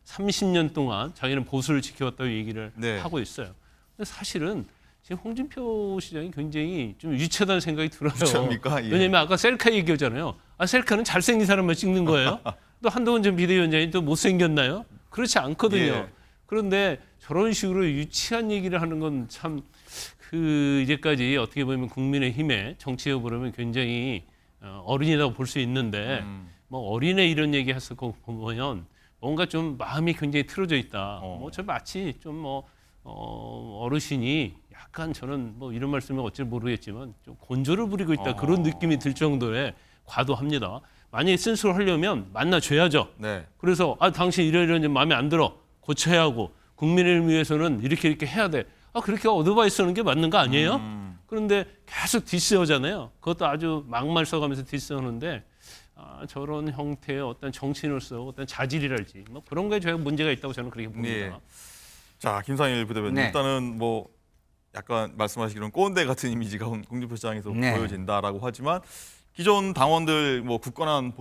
30년 동안 자기는 보수를 지켜왔다고 얘기를
네.
하고 있어요. 근데 사실은 지금 홍준표 시장이 굉장히 좀 유치하다는 생각이 들어요.
유치합니까? 예.
왜냐하면 아까 셀카 얘기하잖아요. 셀카는 잘생긴 사람만 찍는 거예요. 또 한동훈 전 비대위원장이 또 못생겼나요? 그렇지 않거든요.
예.
그런데 저런 식으로 유치한 얘기를 하는 건 참 이제까지 어떻게 보면 국민의힘의 정치에 보면 굉장히 어린이라고 볼 수 있는데 뭐 어린애 이런 얘기 했을 거 보면 뭔가 좀 마음이 굉장히 틀어져 있다. 뭐 저 마치 좀 뭐 어르신이 약간 저는 뭐 이런 말씀이 어찌 모르겠지만 좀 곤조를 부리고 있다 그런 느낌이 들 정도의 과도합니다. 만약에 쓴소리 하려면 만나줘야죠.
네.
그래서 당신 이런 마음에 안 들어 고쳐야 하고 국민을 위해서는 이렇게 해야 돼. 그렇게 어드바이스 하는 게 맞는 거 아니에요? 그런데 계속 디스하잖아요. 그것도 아주 막말 써가면서 디스하는데 저런 형태의 어떤 정치인으로서 어떤 자질이랄지 뭐 그런 거에 제가 문제가 있다고 저는 그렇게 봅니다.
예. 자, 김상일 부대변인.
네.
일단은 뭐 약간 말씀하시기로는 꼰대 같은 이미지가 홍준표 시장에서
네.
보여진다라고 하지만 기존 당원들 뭐 굳건한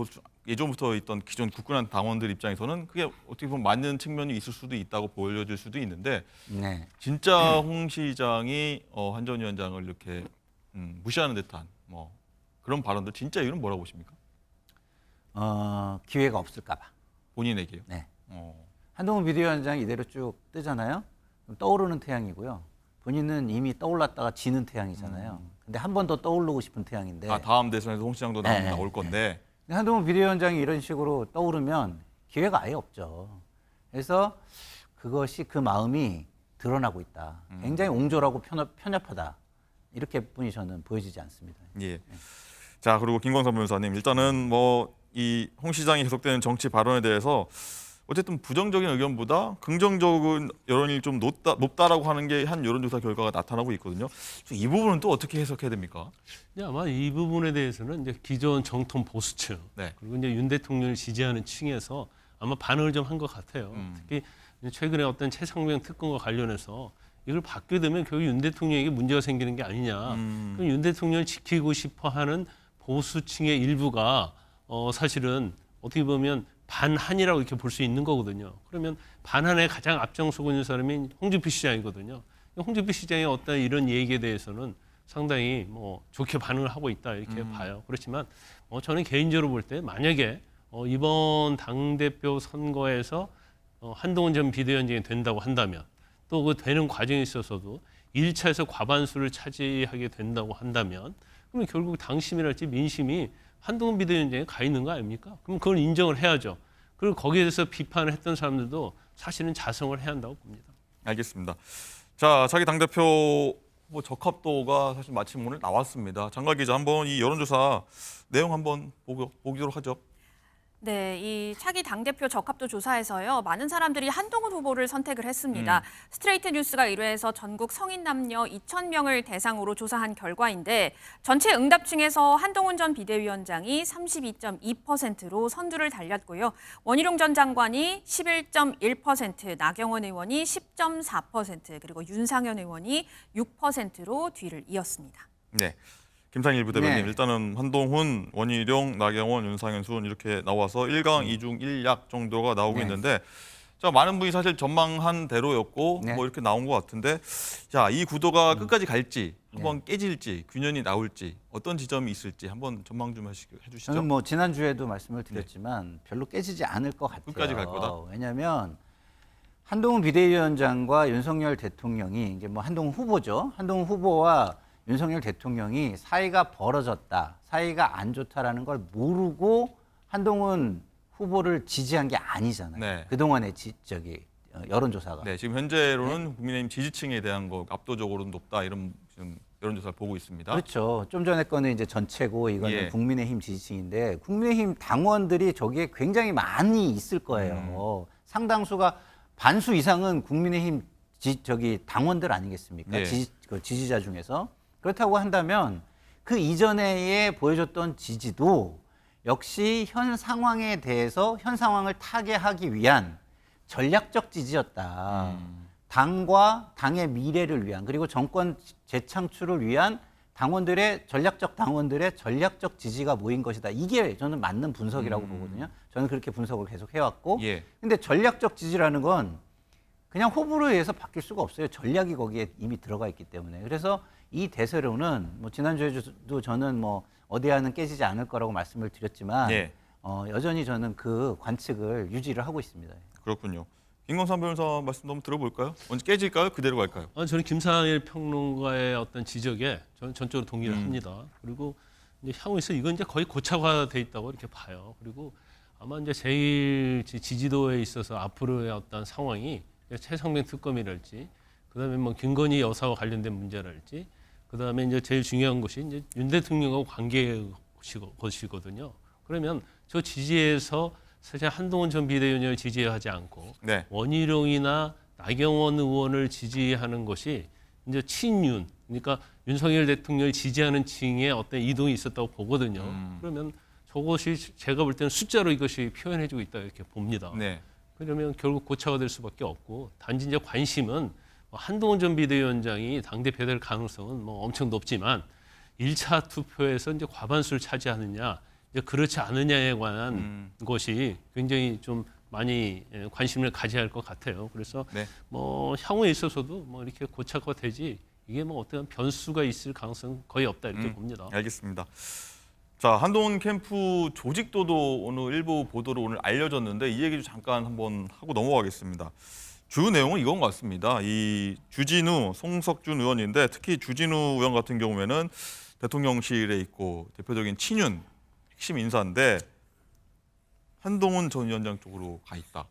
예전부터 있던 기존 굳건한 당원들 입장에서는 그게 어떻게 보면 맞는 측면이 있을 수도 있다고 보여질 수도 있는데
네.
진짜 홍 시장이 한 전 위원장을 이렇게 무시하는 듯한 뭐 그런 발언들 진짜 이유는 뭐라고 보십니까?
기회가 없을까 봐.
본인에게요?
네. 한동훈 비대위원장이 이대로 쭉 뜨잖아요. 그럼 떠오르는 태양이고요. 본인은 이미 떠올랐다가 지는 태양이잖아요. 근데 한 번 더 떠오르고 싶은 태양인데.
다음 대선에서 홍 시장도 나올 건데.
근데 한동훈 비대위원장이 이런 식으로 떠오르면 기회가 아예 없죠. 그래서 그것이 그 마음이 드러나고 있다. 굉장히 옹졸하고 편협하다. 이렇게뿐이 저는 보여지지 않습니다.
예. 자, 그리고 김광삼 변호사님, 일단은 뭐 이 홍 시장이 계속되는 정치 발언에 대해서 어쨌든 부정적인 의견보다 긍정적인 여론이 좀 높다라고 하는 게 한 여론조사 결과가 나타나고 있거든요. 이 부분은 또 어떻게 해석해야 됩니까?
아마 이 부분에 대해서는 이제 기존 정통 보수층 그리고 이제 윤 대통령을 지지하는 층에서 아마 반응을 좀 한 것 같아요. 특히 최근에 어떤 최상병 특검과 관련해서 이걸 받게 되면 결국 윤 대통령에게 문제가 생기는 게 아니냐. 그럼 윤 대통령을 지키고 싶어하는 보수층의 일부가 사실은 어떻게 보면 반한이라고 이렇게 볼 수 있는 거거든요. 그러면 반한에 가장 앞장서고 있는 사람이 홍준표 시장이거든요. 홍준표 시장의 어떤 이런 얘기에 대해서는 상당히 뭐 좋게 반응을 하고 있다 이렇게 봐요. 그렇지만 저는 개인적으로 볼 때 만약에 이번 당대표 선거에서 한동훈 전 비대위원장이 된다고 한다면 또 그 되는 과정에 있어서도 1차에서 과반수를 차지하게 된다고 한다면 그러면 결국 당심이랄지 민심이 한동훈 비대위원장에 가 있는 거 아닙니까? 그럼 그걸 인정을 해야죠. 그리고 거기에 대해서 비판을 했던 사람들도 사실은 자성을 해야 한다고 봅니다.
알겠습니다. 자, 차기 당대표 후보 적합도가 사실 마침 오늘 나왔습니다. 장관 기자, 한번 이 여론조사 내용 한번 보기로 하죠.
네, 이 차기 당대표 적합도 조사에서요. 많은 사람들이 한동훈 후보를 선택을 했습니다. 스트레이트 뉴스가 1회에서 전국 성인 남녀 2,000명을 대상으로 조사한 결과인데 전체 응답층에서 한동훈 전 비대위원장이 32.2%로 선두를 달렸고요. 원희룡 전 장관이 11.1%, 나경원 의원이 10.4%, 그리고 윤상현 의원이 6%로 뒤를 이었습니다.
네. 김상일 부대변인,
네.
일단은 한동훈, 원희룡, 나경원, 윤상현, 수훈 이렇게 나와서 1강, 2중, 1약 정도가 나오고 있는데 자, 많은 분이 사실 전망한 대로였고 뭐 이렇게 나온 것 같은데 자, 이 구도가 끝까지 갈지 한번 깨질지 균열이 나올지 어떤 지점이 있을지 한번 전망 좀 해주시죠.
저는 뭐 지난주에도 말씀을 드렸지만 별로 깨지지 않을 것 같아요.
끝까지 갈 거다.
왜냐하면 한동훈 비대위원장과 윤석열 대통령이 이제 뭐 한동훈 후보죠. 한동훈 후보와 윤석열 대통령이 사이가 벌어졌다, 사이가 안 좋다라는 걸 모르고 한동훈 후보를 지지한 게 아니잖아요. 그동안의 여론조사가.
네, 지금 현재로는 국민의힘 지지층에 대한 거 압도적으로 높다 이런 지금 여론조사를 보고 있습니다.
그렇죠. 좀 전에 거는 이제 전체고 이거는 국민의힘 지지층인데 국민의힘 당원들이 저기에 굉장히 많이 있을 거예요. 상당수가 반수 이상은 국민의힘 당원들 아니겠습니까? 지지자 중에서. 그렇다고 한다면 그 이전에 보여줬던 지지도 역시 현 상황에 대해서 현 상황을 타개하기 위한 전략적 지지였다. 당과 당의 미래를 위한 그리고 정권 재창출을 위한 전략적 당원들의 전략적 지지가 모인 것이다. 이게 저는 맞는 분석이라고 보거든요. 저는 그렇게 분석을 계속 해왔고 근데 전략적 지지라는 건 그냥 호불호에 의해서 바뀔 수가 없어요. 전략이 거기에 이미 들어가 있기 때문에. 그래서 이 대세로는 뭐 지난주에도 저는 뭐 어디야는 깨지지 않을 거라고 말씀을 드렸지만 여전히 저는 그 관측을 유지를 하고 있습니다.
그렇군요. 김광삼 변호사 말씀 한번 들어볼까요? 언제 깨질까요? 그대로 갈까요?
저는 김상일 평론가의 어떤 지적에 저는 전적으로 동의를 합니다. 그리고 이제 향후에서 이건 이제 거의 고착화돼 있다고 이렇게 봐요. 그리고 아마 이제 제일 지지도에 있어서 앞으로의 어떤 상황이 최상병 특검이랄지, 그다음에 뭐 김건희 여사와 관련된 문제랄지, 그다음에 이제 제일 중요한 것이 이제 윤 대통령하고 관계의 것이거든요. 그러면 저 지지에서 사실 한동훈 전 비대위원장을 지지하지 않고 원희룡이나 나경원 의원을 지지하는 것이 이제 친윤, 그러니까 윤석열 대통령을 지지하는 층의 어떤 이동이 있었다고 보거든요. 그러면 저것이 제가 볼 때는 숫자로 이것이 표현해주고 있다 이렇게 봅니다. 그러면 결국 고차가 될 수밖에 없고, 단지 이제 관심은 한동훈 전 비대위원장이 당대표 될 가능성은 뭐 엄청 높지만 1차 투표에서 이제 과반수를 차지하느냐, 이제 그렇지 않느냐에 관한 것이 굉장히 좀 많이 관심을 가져야 할 것 같아요. 그래서 뭐 향후에 있어서도 뭐 이렇게 고착화되지 이게 뭐 어떤 변수가 있을 가능성은 거의 없다 이렇게 봅니다.
알겠습니다. 자, 한동훈 캠프 조직도도 오늘 일부 보도로 오늘 알려졌는데 이 얘기 좀 잠깐 한번 하고 넘어가겠습니다. 주 내용은 이건 것 같습니다. 이 주진우, 송석준 의원인데 특히 주진우 의원 같은 경우에는 대통령실에 있고 대표적인 친윤 핵심 인사인데 한동훈 전 위원장 쪽으로 가 있다.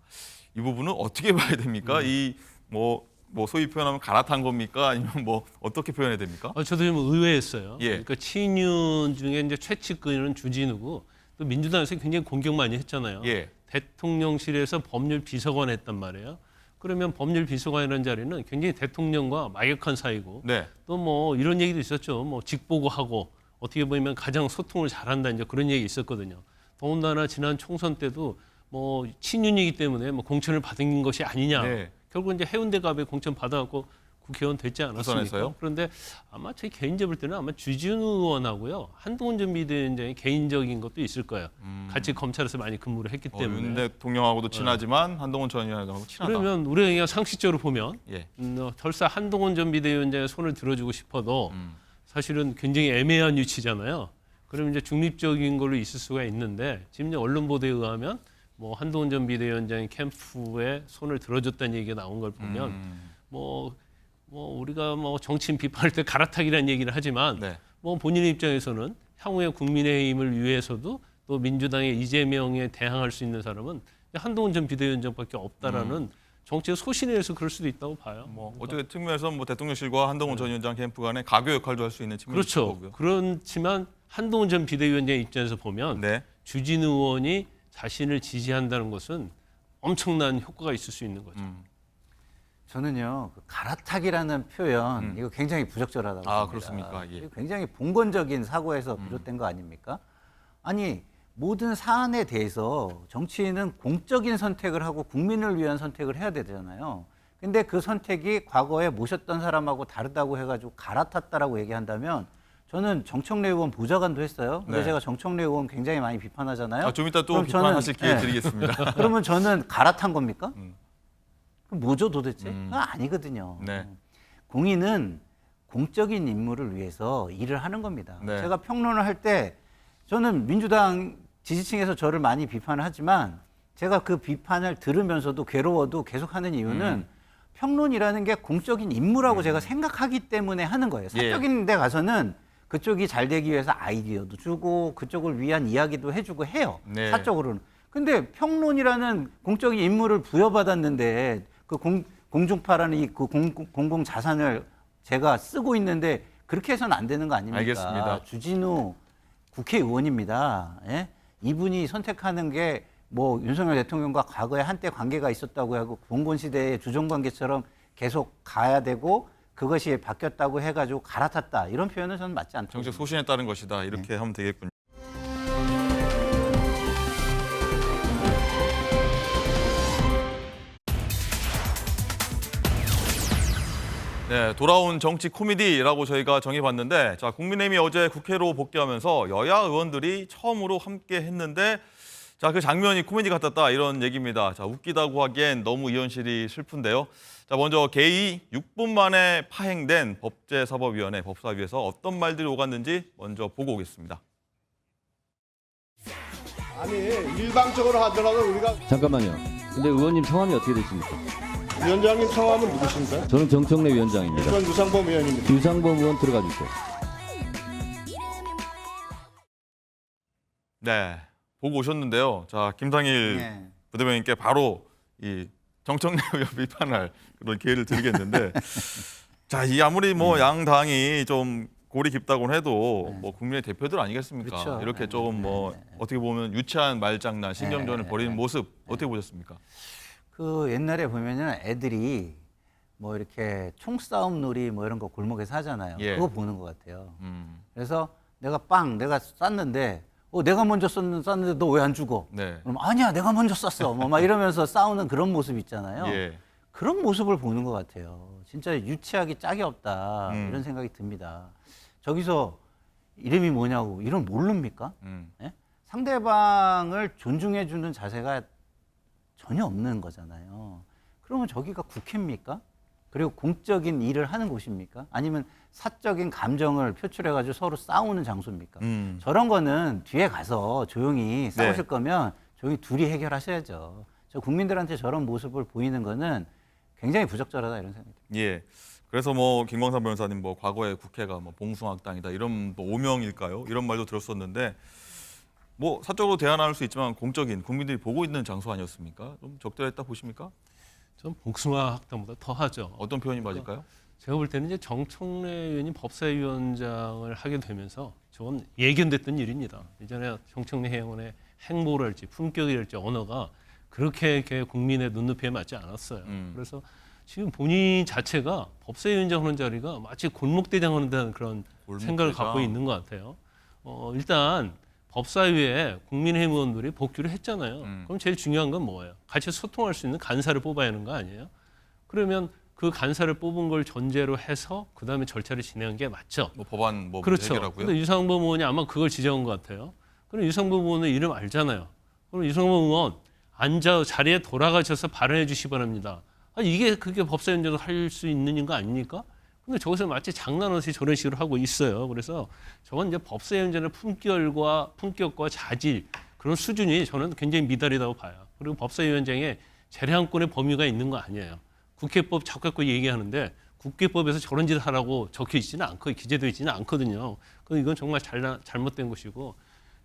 이 부분은 어떻게 봐야 됩니까? 이 뭐 소위 표현하면 갈아탄 겁니까? 아니면 뭐 어떻게 표현해야 됩니까?
저도 좀 의외했어요.
예.
그러니까 친윤 중에 이제 최측근은 주진우고 또 민주당에서 굉장히 공격 많이 했잖아요.
예.
대통령실에서 법률 비서관 했단 말이에요. 그러면 법률 비서관이라는 자리는 굉장히 대통령과 막역한 사이고
네.
또 뭐 이런 얘기도 있었죠. 뭐 직보고하고 어떻게 보면 가장 소통을 잘한다 이제 그런 얘기 있었거든요. 더군다나 지난 총선 때도 뭐 친윤이기 때문에 뭐 공천을 받은 것이 아니냐.
네.
결국 이제 해운대갑에 공천 받아갖고 국회의원 됐지 않았습니까?
부산에서요?
그런데 아마 제 개인적으로 볼 때는 아마 주진우 의원하고요 한동훈 전 비대위원장의 개인적인 것도 있을 거예요. 같이 검찰에서 많이 근무를 했기 때문에.
윤 대통령하고도 친하지만 한동훈 전 의원하고 친하다.
그러면 우리가 그냥 상식적으로 보면
예.
설사 한동훈 전 비대위원장의 손을 들어주고 싶어도 사실은 굉장히 애매한 위치잖아요. 그러면 이제 중립적인 걸로 있을 수가 있는데 지금 이제 언론 보도에 의하면 뭐 한동훈 전 비대위원장의 캠프에 손을 들어줬다는 얘기가 나온 걸 보면 뭐 우리가 뭐 정치인 비판할 때 갈아타기라는 얘기를 하지만
네.
뭐 본인의 입장에서는 향후에 국민의힘을 위해서도 또 민주당의 이재명에 대항할 수 있는 사람은 한동훈 전 비대위원장밖에 없다라는 정치의 소신에 의해서 그럴 수도 있다고 봐요.
뭐 어떻게 측면에서 뭐 대통령실과 한동훈 전 위원장 캠프 간에 가교 역할도 할 수 있는 측면이 있을
그렇죠.
거고요.
그렇지만 한동훈 전 비대위원장의 입장에서 보면
네.
주진우 의원이 자신을 지지한다는 것은 엄청난 효과가 있을 수 있는 거죠.
저는요 그 갈아타기라는 표현 이거 굉장히 부적절하다고 봅니다.
그렇습니까? 예.
이거 굉장히 봉건적인 사고에서 비롯된 거 아닙니까? 아니 모든 사안에 대해서 정치인은 공적인 선택을 하고 국민을 위한 선택을 해야 되잖아요. 근데 그 선택이 과거에 모셨던 사람하고 다르다고 해가지고 갈아탔다라고 얘기한다면 저는 정청래 의원 보좌관도 했어요. 근데
네.
제가 정청래 의원 굉장히 많이 비판하잖아요.
좀 이따 또
그럼
비판하실 기회
네.
드리겠습니다.
그러면 저는 갈아탄 겁니까? 그럼 뭐죠 도대체? 그건 아니거든요.
네.
공인은 공적인 임무를 위해서 일을 하는 겁니다.
네.
제가 평론을 할 때 저는 민주당 지지층에서 저를 많이 비판을 하지만 제가 그 비판을 들으면서도 괴로워도 계속하는 이유는 평론이라는 게 공적인 임무라고 제가 생각하기 때문에 하는 거예요. 사적인 데 가서는 그쪽이 잘 되기 위해서 아이디어도 주고 그쪽을 위한 이야기도 해주고 해요.
네.
사적으로는. 근데 평론이라는 공적인 임무를 부여받았는데 그 공중파라는 이 그 공공 자산을 제가 쓰고 있는데 그렇게 해서는 안 되는 거 아닙니까?
알겠습니다.
주진우 국회의원입니다. 예? 이분이 선택하는 게 뭐 윤석열 대통령과 과거에 한때 관계가 있었다고 하고 봉건 시대의 주종 관계처럼 계속 가야 되고 그것이 바뀌었다고 해가지고 갈아탔다 이런 표현은 저는 맞지 않다고.
정책 소신에 따른 것이다. 이렇게 하면 되겠군요. 네, 돌아온 정치 코미디라고 저희가 정해봤는데, 자, 국민의힘이 어제 국회로 복귀하면서 여야 의원들이 처음으로 함께 했는데, 자, 그 장면이 코미디 같았다 이런 얘기입니다. 자, 웃기다고 하기엔 너무 이 현실이 슬픈데요. 자, 먼저 개의 6분 만에 파행된 법제사법위원회 법사위에서 어떤 말들이 오갔는지 먼저 보고 오겠습니다.
아니 일방적으로 하더라도 우리가
잠깐만요. 근데 의원님 성함이 어떻게 되십니까?
위원장님 성함은 누구신가요?
저는 정청래 위원장입니다.
저는 유상범 의원입니다.
유상범 의원 들어가 주세요.
네, 보고 오셨는데요. 자, 김상일 부대변인께 바로 이 정청래 의원 비판할 그런 기회를 드리겠는데, 자, 이 아무리 뭐 양당이 좀 골이 깊다고는 해도 뭐 국민의 대표들 아니겠습니까?
그렇죠.
이렇게 조금 뭐 어떻게 보면 유치한 말장난, 신경전을 벌이는 모습 어떻게 보셨습니까?
그 옛날에 보면은 애들이 뭐 이렇게 총싸움 놀이 뭐 이런 거 골목에서 하잖아요.
예.
그거 보는 것 같아요. 그래서 내가 쐈는데 내가 먼저 쐈는데 너 왜 안 죽어?
네.
그럼 아니야 내가 먼저 쐈어. 뭐 막 이러면서 싸우는 그런 모습 있잖아요.
예.
그런 모습을 보는 것 같아요. 진짜 유치하기 짝이 없다 이런 생각이 듭니다. 저기서 이름이 뭐냐고 이런 모릅니까? 예? 상대방을 존중해주는 자세가 전혀 없는 거잖아요. 그러면 저기가 국회입니까? 그리고 공적인 일을 하는 곳입니까? 아니면 사적인 감정을 표출해가지고 서로 싸우는 장소입니까? 저런 거는 뒤에 가서 조용히 싸우실 거면 조용히 둘이 해결하셔야죠. 저 국민들한테 저런 모습을 보이는 거는 굉장히 부적절하다 이런 생각이 듭니다.
예. 그래서 뭐 김광삼 변호사님 뭐 과거에 국회가 뭐 봉숭아학당이다 이런 뭐 오명일까요? 이런 말도 들었었는데 뭐 사적으로 대안할 수 있지만 공적인 국민들이 보고 있는 장소 아니었습니까? 좀 적절했다 보십니까?
전 복숭아 학당보다 더 하죠.
어떤 표현이 맞을까요?
제가 볼 때는 이제 정청래 의원이 법사위원장을 하게 되면서 저건 예견됐던 일입니다. 예전에 정청래 회원의 행보랄지 품격이랄지 언어가 그렇게 국민의 눈높이에 맞지 않았어요. 그래서 지금 본인 자체가 법사위원장 하는 자리가 마치 골목대장 하는 듯한 그런 생각을 갖고 있는 것 같아요. 일단 법사위에 국민의힘 의원들이 복귀를 했잖아요. 그럼 제일 중요한 건 뭐예요? 같이 소통할 수 있는 간사를 뽑아야 하는 거 아니에요? 그러면 그 간사를 뽑은 걸 전제로 해서 그다음에 절차를 진행한 게 맞죠.
뭐 법안 뭐
그렇죠.
해결하고요.
근데 유상범 의원이 아마 그걸 지적한 것 같아요. 그럼 유상범 의원은 이름 알잖아요. 그럼 유상범 의원 앉아 자리에 돌아가셔서 발언해 주시기 바랍니다. 이게 그게 법사위원장을 할 수 있는 거 아닙니까? 근데 저것을 마치 장난없이 저런 식으로 하고 있어요. 그래서 저건 이제 법사위원장의 품격과 자질 그런 수준이 저는 굉장히 미달이라고 봐요. 그리고 법사위원장의 재량권의 범위가 있는 거 아니에요. 국회법 자꾸 얘기하는데 국회법에서 저런 짓을 하라고 적혀 있지는 않고 기재되어 있지는 않거든요. 그럼 이건 정말 잘못된 것이고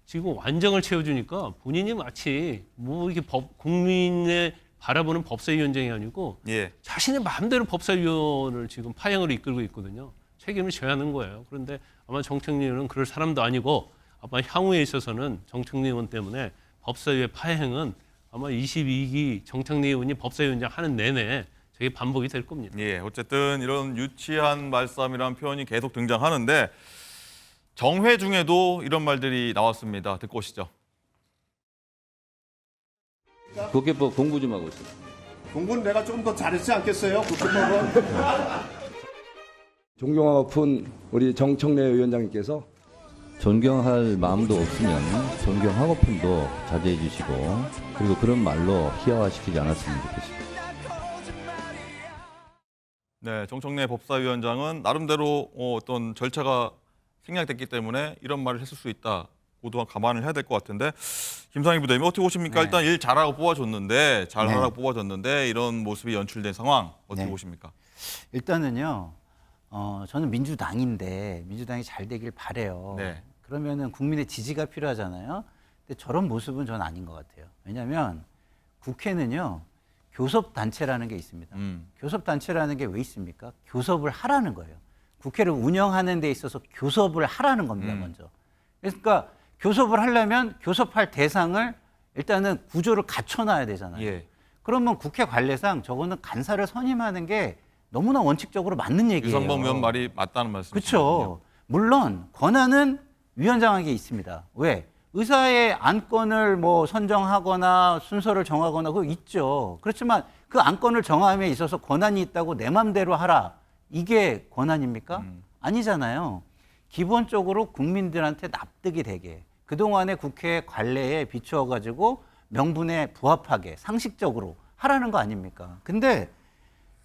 지금 완정을 채워주니까 본인이 마치 뭐 이렇게 국민의 바라보는 법사위원장이 아니고 자신의 마음대로 법사위원을 지금 파행으로 이끌고 있거든요. 책임을 져야 하는 거예요. 그런데 아마 정청래 의원은 그럴 사람도 아니고 아마 향후에 있어서는 정청래 의원 때문에 법사위의 파행은 아마 22기 정청래 의원이 법사위원장 하는 내내 저게 반복이 될 겁니다.
예, 어쨌든 이런 유치한 말싸움이라는 표현이 계속 등장하는데 정회 중에도 이런 말들이 나왔습니다. 듣고 오시죠.
국회법 공부 좀 하고 있어요.
공부는 내가 좀 더 잘했지 않겠어요? 국회법은.
존경하고픈 우리 정청래 위원장님께서
존경할 마음도 없으면 존경하고픈도 자제해 주시고 그리고 그런 말로 희화화시키지 않았으면 좋겠습니다.
네, 정청래 법사위원장은 나름대로 어떤 절차가 생략됐기 때문에 이런 말을 했을 수 있다. 고도한 감안을 해야 될 것 같은데 김상희 부대님 어떻게 보십니까?
네.
일단 일 잘하고 뽑아줬는데 잘하라고
네.
뽑아줬는데 이런 모습이 연출된 상황 어떻게
네.
보십니까?
일단은요. 저는 민주당인데 민주당이 잘 되길 바래요.
네.
그러면은 국민의 지지가 필요하잖아요. 근데 저런 모습은 저는 아닌 것 같아요. 왜냐하면 국회는요. 교섭단체라는 게 있습니다. 교섭단체라는 게 왜 있습니까? 교섭을 하라는 거예요. 국회를 운영하는 데 있어서 교섭을 하라는 겁니다. 먼저. 그러니까 교섭을 하려면 교섭할 대상을 일단은 구조를 갖춰놔야 되잖아요.
예.
그러면 국회 관례상 저거는 간사를 선임하는 게 너무나 원칙적으로 맞는 얘기예요.
유상범 의원 말이 맞다는 말씀이시죠?
그렇죠. 물론 권한은 위원장에게 있습니다. 왜? 의사의 안건을 뭐 선정하거나 순서를 정하거나 그거 있죠. 그렇지만 그 안건을 정함에 있어서 권한이 있다고 내 맘대로 하라. 이게 권한입니까? 아니잖아요. 기본적으로 국민들한테 납득이 되게 그동안의 국회 관례에 비추어 가지고 명분에 부합하게 상식적으로 하라는 거 아닙니까? 근데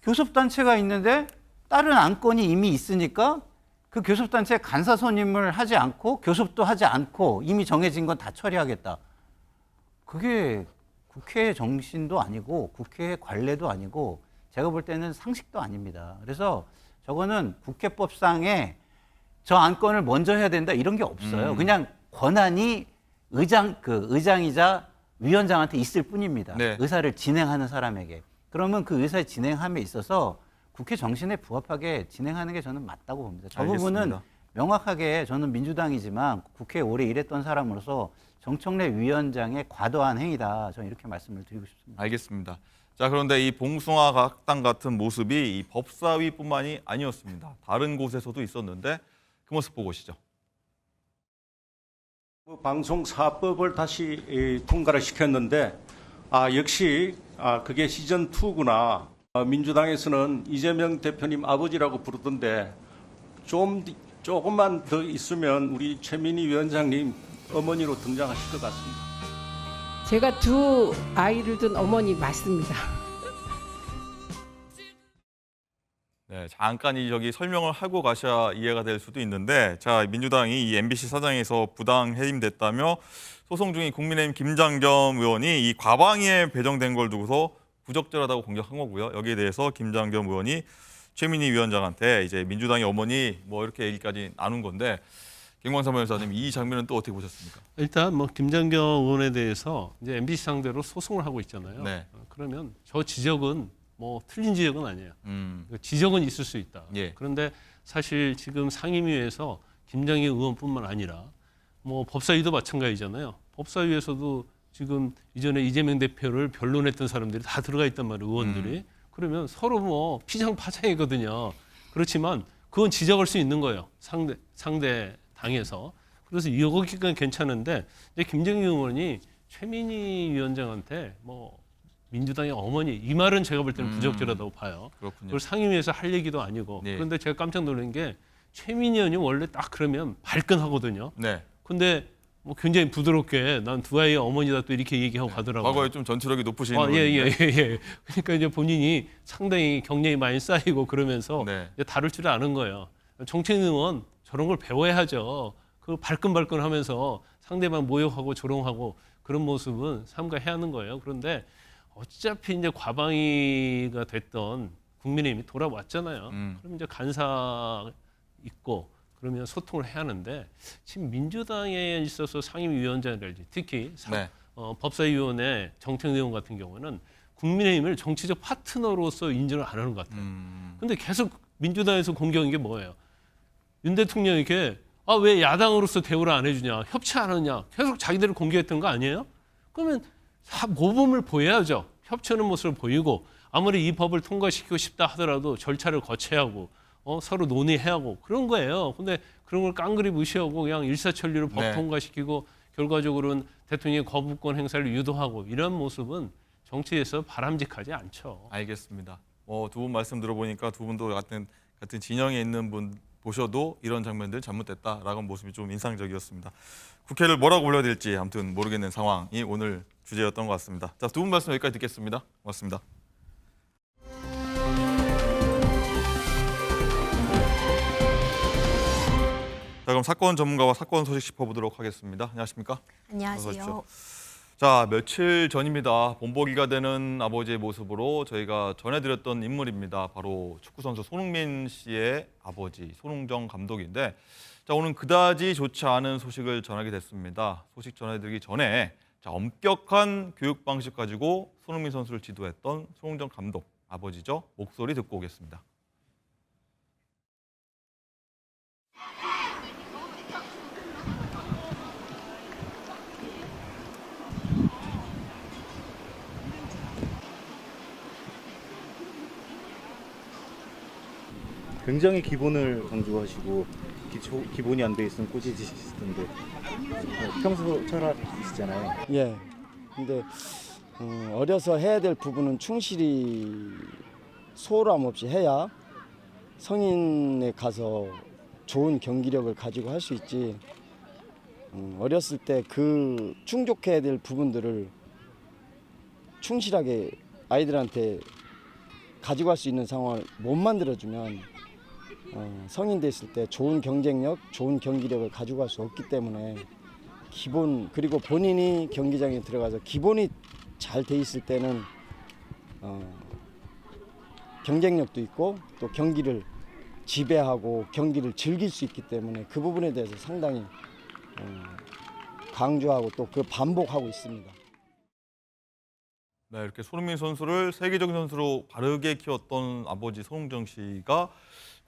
교섭단체가 있는데 다른 안건이 이미 있으니까 그 교섭단체 간사 선임을 하지 않고 교섭도 하지 않고 이미 정해진 건 다 처리하겠다. 그게 국회의 정신도 아니고 국회의 관례도 아니고 제가 볼 때는 상식도 아닙니다. 그래서 저거는 국회법상에 저 안건을 먼저 해야 된다 이런 게 없어요. 그냥 권한이 의장이자 위원장한테 있을 뿐입니다.
네.
의사를 진행하는 사람에게. 그러면 그 의사 진행함에 있어서 국회 정신에 부합하게 진행하는 게 저는 맞다고 봅니다. 저 부분은
알겠습니다.
명확하게 저는 민주당이지만 국회에 오래 일했던 사람으로서 정청래 위원장의 과도한 행위다. 저는 이렇게 말씀을 드리고 싶습니다.
알겠습니다. 자, 그런데 이 봉숭아 학당 같은 모습이 이 법사위뿐만이 아니었습니다. 다른 곳에서도 있었는데 그 모습 보고 오시죠.
방송사법을 다시 통과를 시켰는데 역시 그게 시즌 2구나. 민주당에서는 이재명 대표님 아버지라고 부르던데 조금만 더 있으면 우리 최민희 위원장님 어머니로 등장하실 것 같습니다.
제가 두 아이를 둔 어머니 맞습니다.
네, 잠깐 저기 설명을 하고 가셔야 이해가 될 수도 있는데, 자, 민주당이 이 MBC 사장에서 부당 해임됐다며 소송 중인 국민의힘 김장겸 의원이 이 과방위에 배정된 걸 두고서 부적절하다고 공격한 거고요. 여기에 대해서 김장겸 의원이 최민희 위원장한테 이제 민주당의 어머니 뭐 이렇게 얘기까지 나눈 건데, 김광삼 변호사님, 이 장면은 또 어떻게 보셨습니까?
일단 뭐 김장경 의원에 대해서 이제 MBC 상대로 소송을 하고 있잖아요.
네.
그러면 저 지적은 뭐 틀린 지적은 아니에요. 지적은 있을 수 있다.
예.
그런데 사실 지금 상임위에서 김장경 의원뿐만 아니라 뭐 법사위도 마찬가지잖아요. 법사위에서도 지금 이전에 이재명 대표를 변론했던 사람들이 다 들어가 있단 말이에요. 의원들이. 그러면 서로 뭐 피장파장이거든요. 그렇지만 그건 지적할 수 있는 거예요. 상대 당에서. 그래서 이거기까지 괜찮은데 이제 김정희 의원이 최민희 위원장한테 뭐 민주당의 어머니 이 말은 제가 볼 때는 부적절하다고 봐요.
그렇군요.
그걸 상임위에서 할 얘기도 아니고.
네.
그런데 제가 깜짝 놀란 게 최민희 의원이 원래 딱 그러면 발끈하거든요.
네.
근데 뭐 굉장히 부드럽게 난 두 아이의 어머니다 또 이렇게 얘기하고 가더라고요.
과거에 좀 전투력이 높으신
예. 그러니까 이제 본인이 상당히 경력이 많이 쌓이고 그러면서 이제 다룰 줄 아는 거예요. 정치인 의원 저런 걸 배워야죠. 그 발끈발끈하면서 상대방 모욕하고 조롱하고 그런 모습은 삼가해야 하는 거예요. 그런데 어차피 이제 과방위가 됐던 국민의힘이 돌아왔잖아요. 그럼 이제 간사 있고 그러면 소통을 해야 하는데 지금 민주당에 있어서 상임위원장이랄지 특히 법사위원회 정태근 의원 같은 경우는 국민의힘을 정치적 파트너로서 인정을 안 하는 것 같아요. 근데 계속 민주당에서 공격한 게 뭐예요? 윤 대통령에게 왜 야당으로서 대우를 안 해주냐, 협치 안 하냐, 계속 자기들을 공격했던 거 아니에요? 그러면 모범을 보여야죠. 협치하는 모습을 보이고 아무리 이 법을 통과시키고 싶다 하더라도 절차를 거쳐야 하고 서로 논의해야 하고 그런 거예요. 근데 그런 걸 깡그리 무시하고 그냥 일사천리로 법 통과시키고 결과적으로는 대통령의 거부권 행사를 유도하고 이런 모습은 정치에서 바람직하지 않죠.
알겠습니다. 두 분 말씀 들어보니까 두 분도 같은 진영에 있는 분 보셔도 이런 장면들 잘못됐다라는 모습이 좀 인상적이었습니다. 국회를 뭐라고 불러야 될지 아무튼 모르겠는 상황이 오늘 주제였던 것 같습니다. 자, 두 분 말씀 여기까지 듣겠습니다. 고맙습니다. 자, 그럼 사건 전문가와 사건 소식 짚어보도록 하겠습니다. 안녕하십니까?
안녕하세요.
자, 며칠 전입니다. 본보기가 되는 아버지의 모습으로 저희가 전해드렸던 인물입니다. 바로 축구선수 손흥민 씨의 아버지 손흥정 감독인데, 자, 오늘 그다지 좋지 않은 소식을 전하게 됐습니다. 소식 전해드리기 전에 엄격한 교육 방식 가지고 손흥민 선수를 지도했던 손흥정 감독 아버지죠. 목소리 듣고 오겠습니다.
굉장히 기본을 강조하시고 기본이 안 돼 있으면 꾸짖으시던데 평소 철학이시잖아요.
예. 근데 어려서 해야 될 부분은 충실히 소홀함 없이 해야 성인에 가서 좋은 경기력을 가지고 할 수 있지. 어렸을 때 그 충족해야 될 부분들을 충실하게 아이들한테 가지고 갈 수 있는 상황을 못 만들어주면 성인 됐을 때 좋은 경쟁력, 좋은 경기력을 가지고 갈 수 없기 때문에 기본, 그리고 본인이 경기장에 들어가서 기본이 잘 돼 있을 때는 경쟁력도 있고 또 경기를 지배하고 경기를 즐길 수 있기 때문에 그 부분에 대해서 상당히 강조하고 또 그 반복하고 있습니다.
네, 이렇게 손흥민 선수를 세계적인 선수로 바르게 키웠던 아버지 손흥정 씨가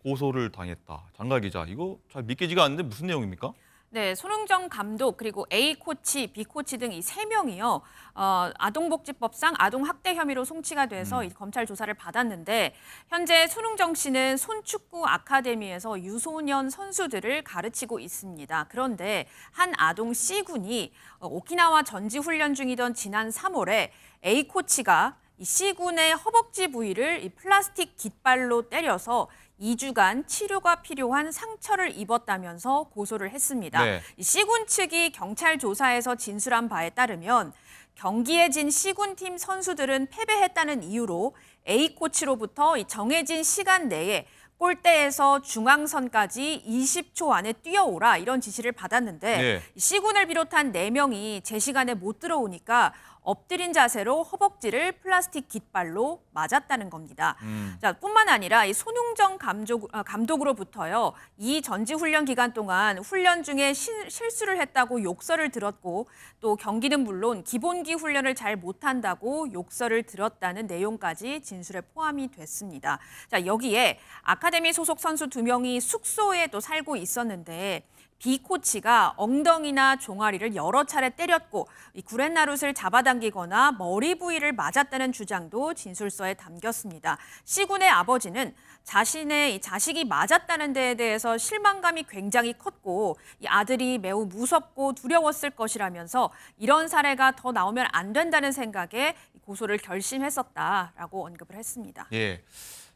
고소를 당했다. 장가 기자, 이거 잘 믿기지가 않는데 무슨 내용입니까?
네, 손흥정 감독 그리고 A 코치, B 코치 등 이 3명이요. 아동복지법상 아동학대 혐의로 송치가 돼서 이 검찰 조사를 받았는데 현재 손흥정 씨는 손축구 아카데미에서 유소년 선수들을 가르치고 있습니다. 그런데 한 아동 C군이 오키나와 전지훈련 중이던 지난 3월에 A 코치가 이 C군의 허벅지 부위를 이 플라스틱 깃발로 때려서 2주간 치료가 필요한 상처를 입었다면서 고소를 했습니다.
네.
C군 측이 경찰 조사에서 진술한 바에 따르면 경기에 진 C군 팀 선수들은 패배했다는 이유로 A 코치로부터 정해진 시간 내에 골대에서 중앙선까지 20초 안에 뛰어오라 이런 지시를 받았는데
네.
C군을 비롯한 4명이 제 시간에 못 들어오니까 엎드린 자세로 허벅지를 플라스틱 깃발로 맞았다는 겁니다. 자, 뿐만 아니라 이 손흥정 감독으로부터요. 이 전지 훈련 기간 동안 훈련 중에 실수를 했다고 욕설을 들었고 또 경기는 물론 기본기 훈련을 잘 못한다고 욕설을 들었다는 내용까지 진술에 포함이 됐습니다. 자, 여기에 아카데미 소속 선수 2명이 숙소에 또 살고 있었는데 B 코치가 엉덩이나 종아리를 여러 차례 때렸고 이 구렛나룻을 잡아당기거나 머리 부위를 맞았다는 주장도 진술서에 담겼습니다. C군의 아버지는 자신의 자식이 맞았다는 데에 대해서 실망감이 굉장히 컸고 이 아들이 매우 무섭고 두려웠을 것이라면서 이런 사례가 더 나오면 안 된다는 생각에 고소를 결심했었다라고 언급을 했습니다.
예.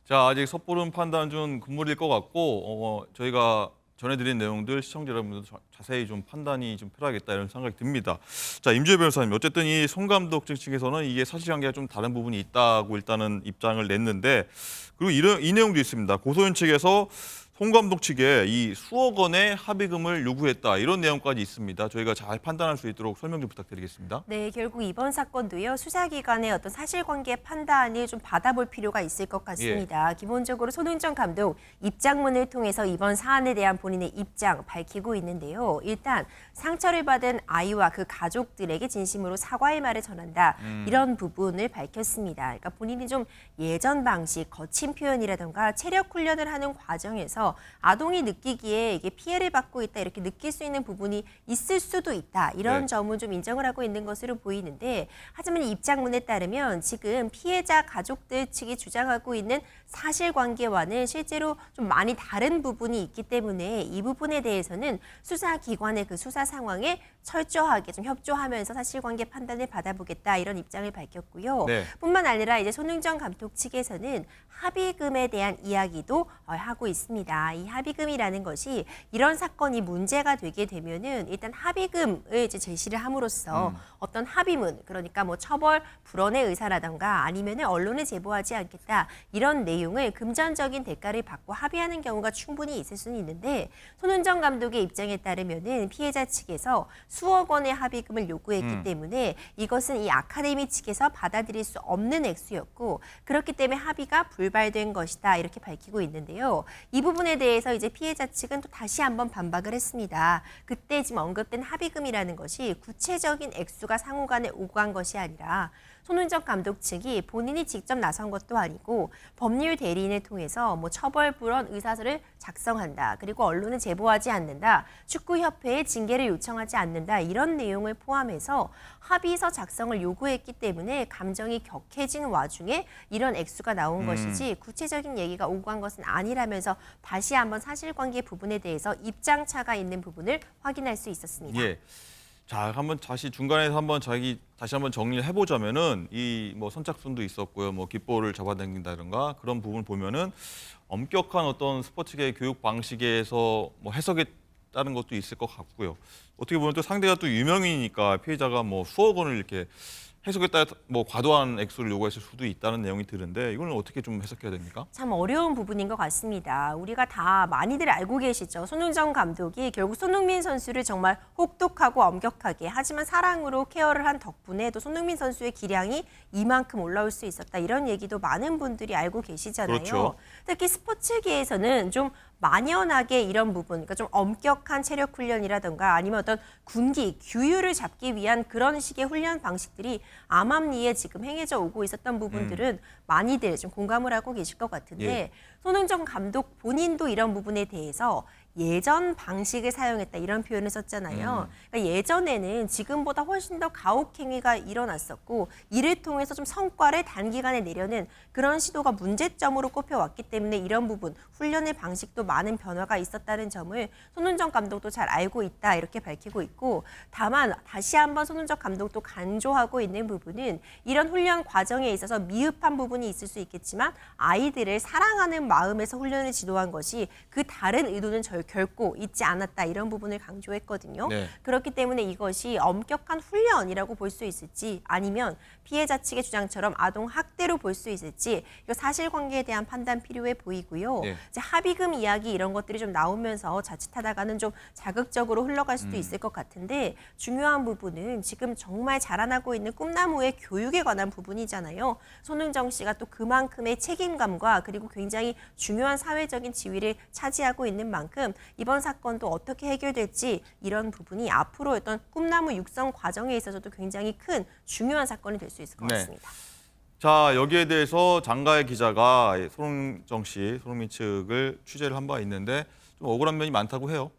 자, 아직 섣부른 판단 중 금물일 것 같고 저희가 전해드린 내용들 시청자 여러분들도 자세히 좀 판단이 좀 필요하겠다 이런 생각이 듭니다. 자, 임주혜 변호사님, 어쨌든 이 송 감독 측에서는 이게 사실관계가 좀 다른 부분이 있다고 일단은 입장을 냈는데 그리고 이 내용도 있습니다. 고소인 측에서 송 감독 측에 이 수억 원의 합의금을 요구했다 이런 내용까지 있습니다. 저희가 잘 판단할 수 있도록 설명 좀 부탁드리겠습니다.
네, 결국 이번 사건도요. 수사기관의 어떤 사실관계 판단을 좀 받아볼 필요가 있을 것 같습니다. 기본적으로 손흥정 감독 입장문을 통해서 이번 사안에 대한 본인의 입장 밝히고 있는데요. 일단 상처를 받은 아이와 그 가족들에게 진심으로 사과의 말을 전한다. 이런 부분을 밝혔습니다. 그러니까 본인이 좀 예전 방식, 거친 표현이라던가 체력 훈련을 하는 과정에서 아동이 느끼기에 이게 피해를 받고 있다 이렇게 느낄 수 있는 부분이 있을 수도 있다. 이런 점은 좀 인정을 하고 있는 것으로 보이는데 하지만 이 입장문에 따르면 지금 피해자 가족들 측이 주장하고 있는 사실관계와는 실제로 좀 많이 다른 부분이 있기 때문에 이 부분에 대해서는 수사기관의 그 수사 상황에 철저하게 좀 협조하면서 사실관계 판단을 받아보겠다 이런 입장을 밝혔고요.
네.
뿐만 아니라 이제 손흥정 감독 측에서는 합의금에 대한 이야기도 하고 있습니다. 이 합의금이라는 것이 이런 사건이 문제가 되게 되면은 일단 합의금을 이제 제시를 함으로써 어떤 합의문, 그러니까 뭐 처벌 불원의 의사라던가 아니면은 언론에 제보하지 않겠다 이런 내용을 금전적인 대가를 받고 합의하는 경우가 충분히 있을 수는 있는데 손흥정 감독의 입장에 따르면은 피해자 측에서 수억 원의 합의금을 요구했기 때문에 이것은 이 아카데미 측에서 받아들일 수 없는 액수였고 그렇기 때문에 합의가 불발된 것이다 이렇게 밝히고 있는데요. 이 부분에 대해서 이제 피해자 측은 또 다시 한번 반박을 했습니다. 그때 지금 언급된 합의금이라는 것이 구체적인 액수가 상호간에 오간 것이 아니라 손흥정 감독 측이 본인이 직접 나선 것도 아니고 법률 대리인을 통해서 뭐 처벌 불원 의사서를 작성한다. 그리고 언론에 제보하지 않는다. 축구협회에 징계를 요청하지 않는다. 이런 내용을 포함해서 합의서 작성을 요구했기 때문에 감정이 격해진 와중에 이런 액수가 나온 것이지 구체적인 얘기가 오고 간 것은 아니라면서 다시 한번 사실관계 부분에 대해서 입장차가 있는 부분을 확인할 수 있었습니다.
예. 자, 한번 다시 중간에서 다시 한번 정리를 해보자면은 이 뭐 선착순도 있었고요, 뭐 깃볼을 잡아당긴다든가 그런 부분을 보면은 엄격한 어떤 스포츠계 교육 방식에서 뭐 해석했다는 것도 있을 것 같고요. 어떻게 보면 또 상대가 또 유명인이니까 피해자가 뭐 수억 원을 이렇게 해석했다 뭐 과도한 액수를 요구했을 수도 있다는 내용이 드는데 이거는 어떻게 좀 해석해야 됩니까?
참 어려운 부분인 것 같습니다. 우리가 다 많이들 알고 계시죠. 손흥정 감독이 결국 손흥민 선수를 정말 혹독하고 엄격하게 하지만 사랑으로 케어를 한 덕분에 또 손흥민 선수의 기량이 이만큼 올라올 수 있었다. 이런 얘기도 많은 분들이 알고 계시잖아요.
그렇죠.
특히 스포츠계에서는 좀 만연하게 이런 부분, 그러니까 좀 엄격한 체력 훈련이라든가 아니면 어떤 군기, 규율을 잡기 위한 그런 식의 훈련 방식들이 암암리에 지금 행해져 오고 있었던 부분들은 많이들 좀 공감을 하고 계실 것 같은데 손흥정 감독 본인도 이런 부분에 대해서 예전 방식을 사용했다 이런 표현을 썼잖아요. 그러니까 예전에는 지금보다 훨씬 더 가혹행위가 일어났었고 이를 통해서 좀 성과를 단기간에 내려는 그런 시도가 문제점으로 꼽혀왔기 때문에 이런 부분, 훈련의 방식도 많은 변화가 있었다는 점을 손흥정 감독도 잘 알고 있다 이렇게 밝히고 있고 다만 다시 한번 손흥정 감독도 강조하고 있는 부분은 이런 훈련 과정에 있어서 미흡한 부분이 있을 수 있겠지만 아이들을 사랑하는 마음에서 훈련을 지도한 것이 그 다른 의도는 절대 결코 잊지 않았다 이런 부분을 강조했거든요.
네.
그렇기 때문에 이것이 엄격한 훈련이라고 볼 수 있을지 아니면 피해자 측의 주장처럼 아동 학대로 볼 수 있을지 이 사실관계에 대한 판단 필요해 보이고요.
네.
이제 합의금 이야기 이런 것들이 좀 나오면서 자칫하다가는 좀 자극적으로 흘러갈 수도 있을 것 같은데 중요한 부분은 지금 정말 자라나고 있는 꿈나무의 교육에 관한 부분이잖아요. 손흥정 씨가 또 그만큼의 책임감과 그리고 굉장히 중요한 사회적인 지위를 차지하고 있는 만큼 이번 사건도 어떻게 해결될지 이런 부분이 앞으로 어떤 꿈나무 육성 과정에 있어서도 굉장히 큰 중요한 사건이 될 수 있을 것
네.
같습니다.
자, 여기에 대해서 장가혜 기자가 손흥정 씨, 손흥민 측을 취재를 한 바 있는데 좀 억울한 면이 많다고 해요.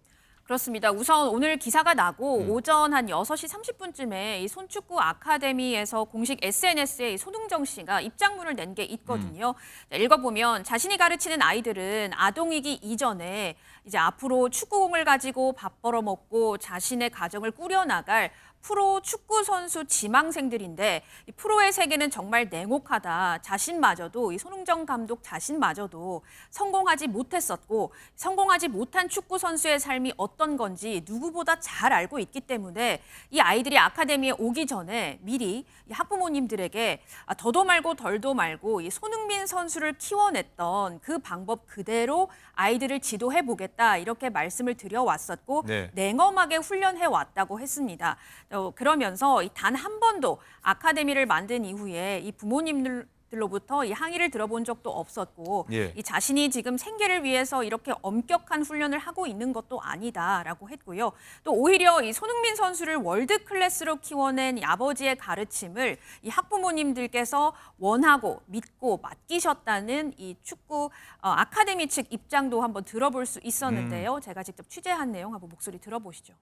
그렇습니다. 우선 오늘 기사가 나고 오전 한 6시 30분쯤에 이 손축구 아카데미에서 공식 SNS에 이 손흥정 씨가 입장문을 낸 게 있거든요. 자, 읽어보면 자신이 가르치는 아이들은 아동이기 이전에 이제 앞으로 축구공을 가지고 밥 벌어먹고 자신의 가정을 꾸려나갈 프로 축구 선수 지망생들인데 이 프로의 세계는 정말 냉혹하다. 자신마저도 이 손흥정 감독 자신마저도 성공하지 못했었고 성공하지 못한 축구 선수의 삶이 어떤 건지 누구보다 잘 알고 있기 때문에 이 아이들이 아카데미에 오기 전에 미리 이 학부모님들에게 더도 말고 덜도 말고 이 손흥민 선수를 키워냈던 그 방법 그대로 아이들을 지도해 보겠다 이렇게 말씀을 드려왔었고
네.
냉엄하게 훈련해 왔다고 했습니다. 그러면서 단 한 번도 아카데미를 만든 이후에 이 부모님들로부터 이 항의를 들어본 적도 없었고
예.
이 자신이 지금 생계를 위해서 이렇게 엄격한 훈련을 하고 있는 것도 아니다라고 했고요. 또 오히려 이 손흥민 선수를 월드 클래스로 키워낸 이 아버지의 가르침을 이 학부모님들께서 원하고 믿고 맡기셨다는 이 축구 아카데미 측 입장도 한번 들어볼 수 있었는데요. 제가 직접 취재한 내용 한번 목소리 들어보시죠.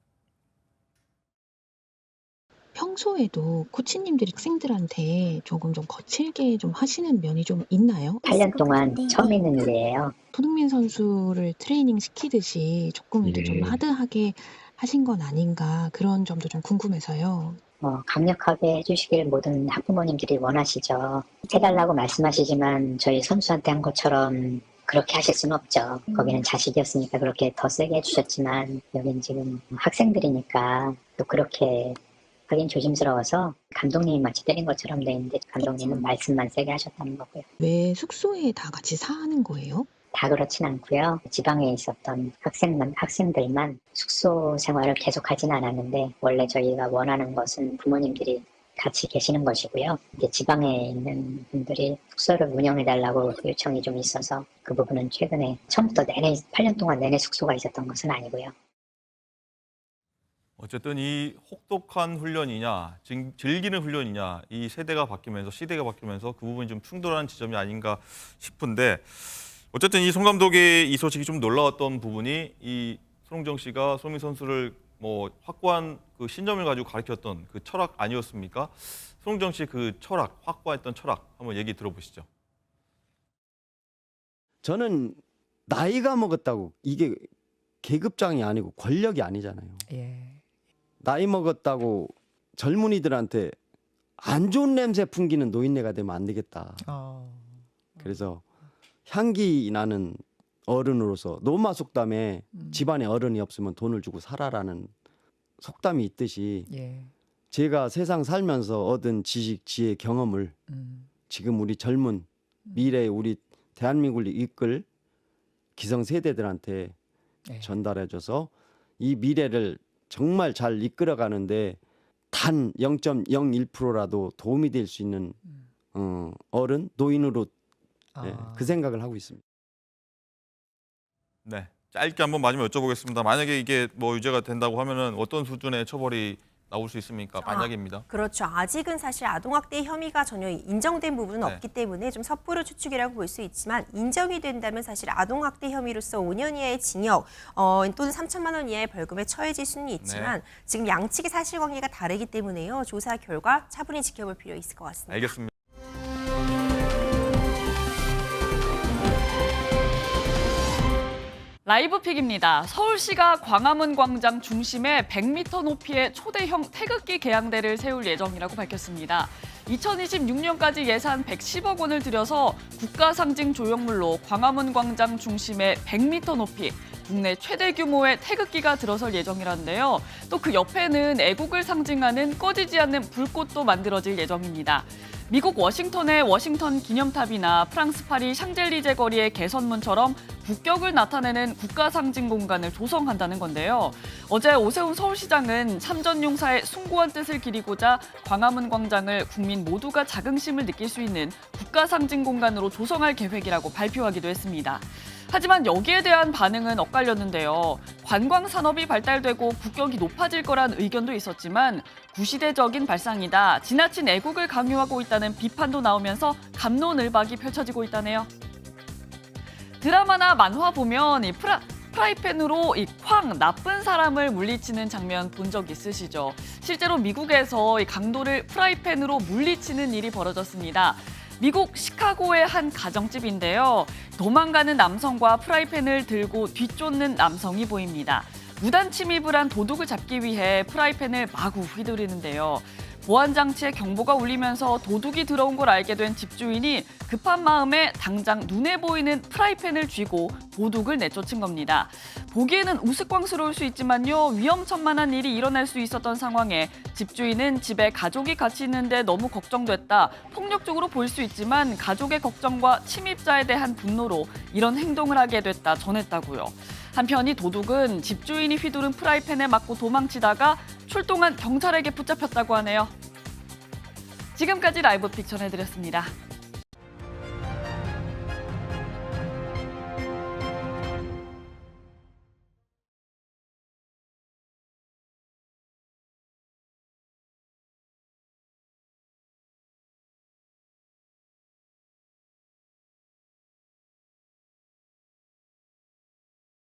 평소에도 코치님들이 학생들한테 조금 좀 거칠게 좀 하시는 면이 좀 있나요?
8년 동안 처음 있는 일이에요.
손흥민 선수를 트레이닝 시키듯이 조금 좀 하드하게 하신 건 아닌가 그런 점도 좀 궁금해서요.
강력하게 해주시길 모든 학부모님들이 원하시죠. 해달라고 말씀하시지만 저희 선수한테 한 것처럼 그렇게 하실 수는 없죠. 거기는 자식이었으니까 그렇게 더 세게 해주셨지만 여긴 지금 학생들이니까 또 그렇게 하긴 조심스러워서 감독님이 마치 때린 것처럼 돼 있는데 감독님은 말씀만 세게 하셨다는 거고요.
왜 숙소에 다 같이 사는 거예요?
다 그렇진 않고요. 지방에 있었던 학생들만 숙소 생활을 계속하진 않았는데 원래 저희가 원하는 것은 부모님들이 같이 계시는 것이고요. 이제 지방에 있는 분들이 숙소를 운영해달라고 요청이 좀 있어서 그 부분은 최근에 처음부터 8년 동안 내내 숙소가 있었던 것은 아니고요.
어쨌든 이 혹독한 훈련이냐, 즐기는 훈련이냐, 이 세대가 바뀌면서 시대가 바뀌면서 그 부분이 좀 충돌하는 지점이 아닌가 싶은데 어쨌든 이 송 감독의 이 소식이 좀 놀라웠던 부분이 이 손흥정 씨가 손흥민 선수를 확고한 그 신념을 가지고 가르쳤던 그 철학 아니었습니까? 손흥정 씨 그 철학, 확고했던 철학 한번 얘기 들어보시죠.
저는 나이가 먹었다고 이게 계급장이 아니고 권력이 아니잖아요. 나이 먹었다고 젊은이들한테 안 좋은 냄새 풍기는 노인네가 되면 안 되겠다. 그래서 향기 나는 어른으로서 노마 속담에 집안에 어른이 없으면 돈을 주고 살아라는 속담이 있듯이 제가 세상 살면서 얻은 지식, 지혜, 경험을 지금 우리 젊은 미래의 우리 대한민국을 이끌 기성세대들한테 전달해줘서 이 미래를 정말 잘 이끌어가는데 단 0.01%라도 도움이 될 수 있는 어른, 노인으로 그 생각을 하고 있습니다.
네, 짧게 한번 마지막에 여쭤보겠습니다. 만약에 이게 유죄가 된다고 하면은 어떤 수준의 처벌이 나올 수 있습니까? 만약입니다.
그렇죠. 아직은 사실 아동학대 혐의가 전혀 인정된 부분은
네.
없기 때문에 좀 섣부른 추측이라고 볼 수 있지만 인정이 된다면 사실 아동학대 혐의로서 5년 이하의 징역 또는 3천만 원 이하의 벌금에 처해질 수는 있지만 지금 양측의 사실관계가 다르기 때문에요. 조사 결과 차분히 지켜볼 필요 있을 것 같습니다.
알겠습니다.
라이브픽입니다. 서울시가 광화문 광장 중심에 100m 높이의 초대형 태극기 개양대를 세울 예정이라고 밝혔습니다. 2026년까지 예산 110억 원을 들여서 국가 상징 조형물로 광화문 광장 중심에 100m 높이 국내 최대 규모의 태극기가 들어설 예정이라는데요. 또 그 옆에는 애국을 상징하는 꺼지지 않는 불꽃도 만들어질 예정입니다. 미국 워싱턴의 워싱턴 기념탑이나 프랑스 파리 샹젤리제 거리의 개선문처럼 국격을 나타내는 국가 상징 공간을 조성한다는 건데요. 어제 오세훈 서울시장은 참전용사의 숭고한 뜻을 기리고자 광화문 광장을 국민 모두가 자긍심을 느낄 수 있는 국가 상징 공간으로 조성할 계획이라고 발표하기도 했습니다. 하지만 여기에 대한 반응은 엇갈렸는데요. 관광 산업이 발달되고 국격이 높아질 거란 의견도 있었지만 구시대적인 발상이다, 지나친 애국을 강요하고 있다는 비판도 나오면서 갑론을박이 펼쳐지고 있다네요. 드라마나 만화 보면 이 프라이팬으로 이 쾅 나쁜 사람을 물리치는 장면 본 적 있으시죠? 실제로 미국에서 이 강도를 프라이팬으로 물리치는 일이 벌어졌습니다. 미국 시카고의 한 가정집인데요. 도망가는 남성과 프라이팬을 들고 뒤쫓는 남성이 보입니다. 무단 침입을 한 도둑을 잡기 위해 프라이팬을 마구 휘두르는데요. 보안장치에 경보가 울리면서 도둑이 들어온 걸 알게 된 집주인이 급한 마음에 당장 눈에 보이는 프라이팬을 쥐고 도둑을 내쫓은 겁니다. 보기에는 우스꽝스러울 수 있지만요. 위험천만한 일이 일어날 수 있었던 상황에 집주인은 집에 가족이 같이 있는데 너무 걱정됐다. 폭력적으로 보일 수 있지만 가족의 걱정과 침입자에 대한 분노로 이런 행동을 하게 됐다 전했다고요. 한편 이 도둑은 집주인이 휘두른 프라이팬에 맞고 도망치다가 출동한 경찰에게 붙잡혔다고 하네요. 지금까지 라이브 픽 전해드렸습니다.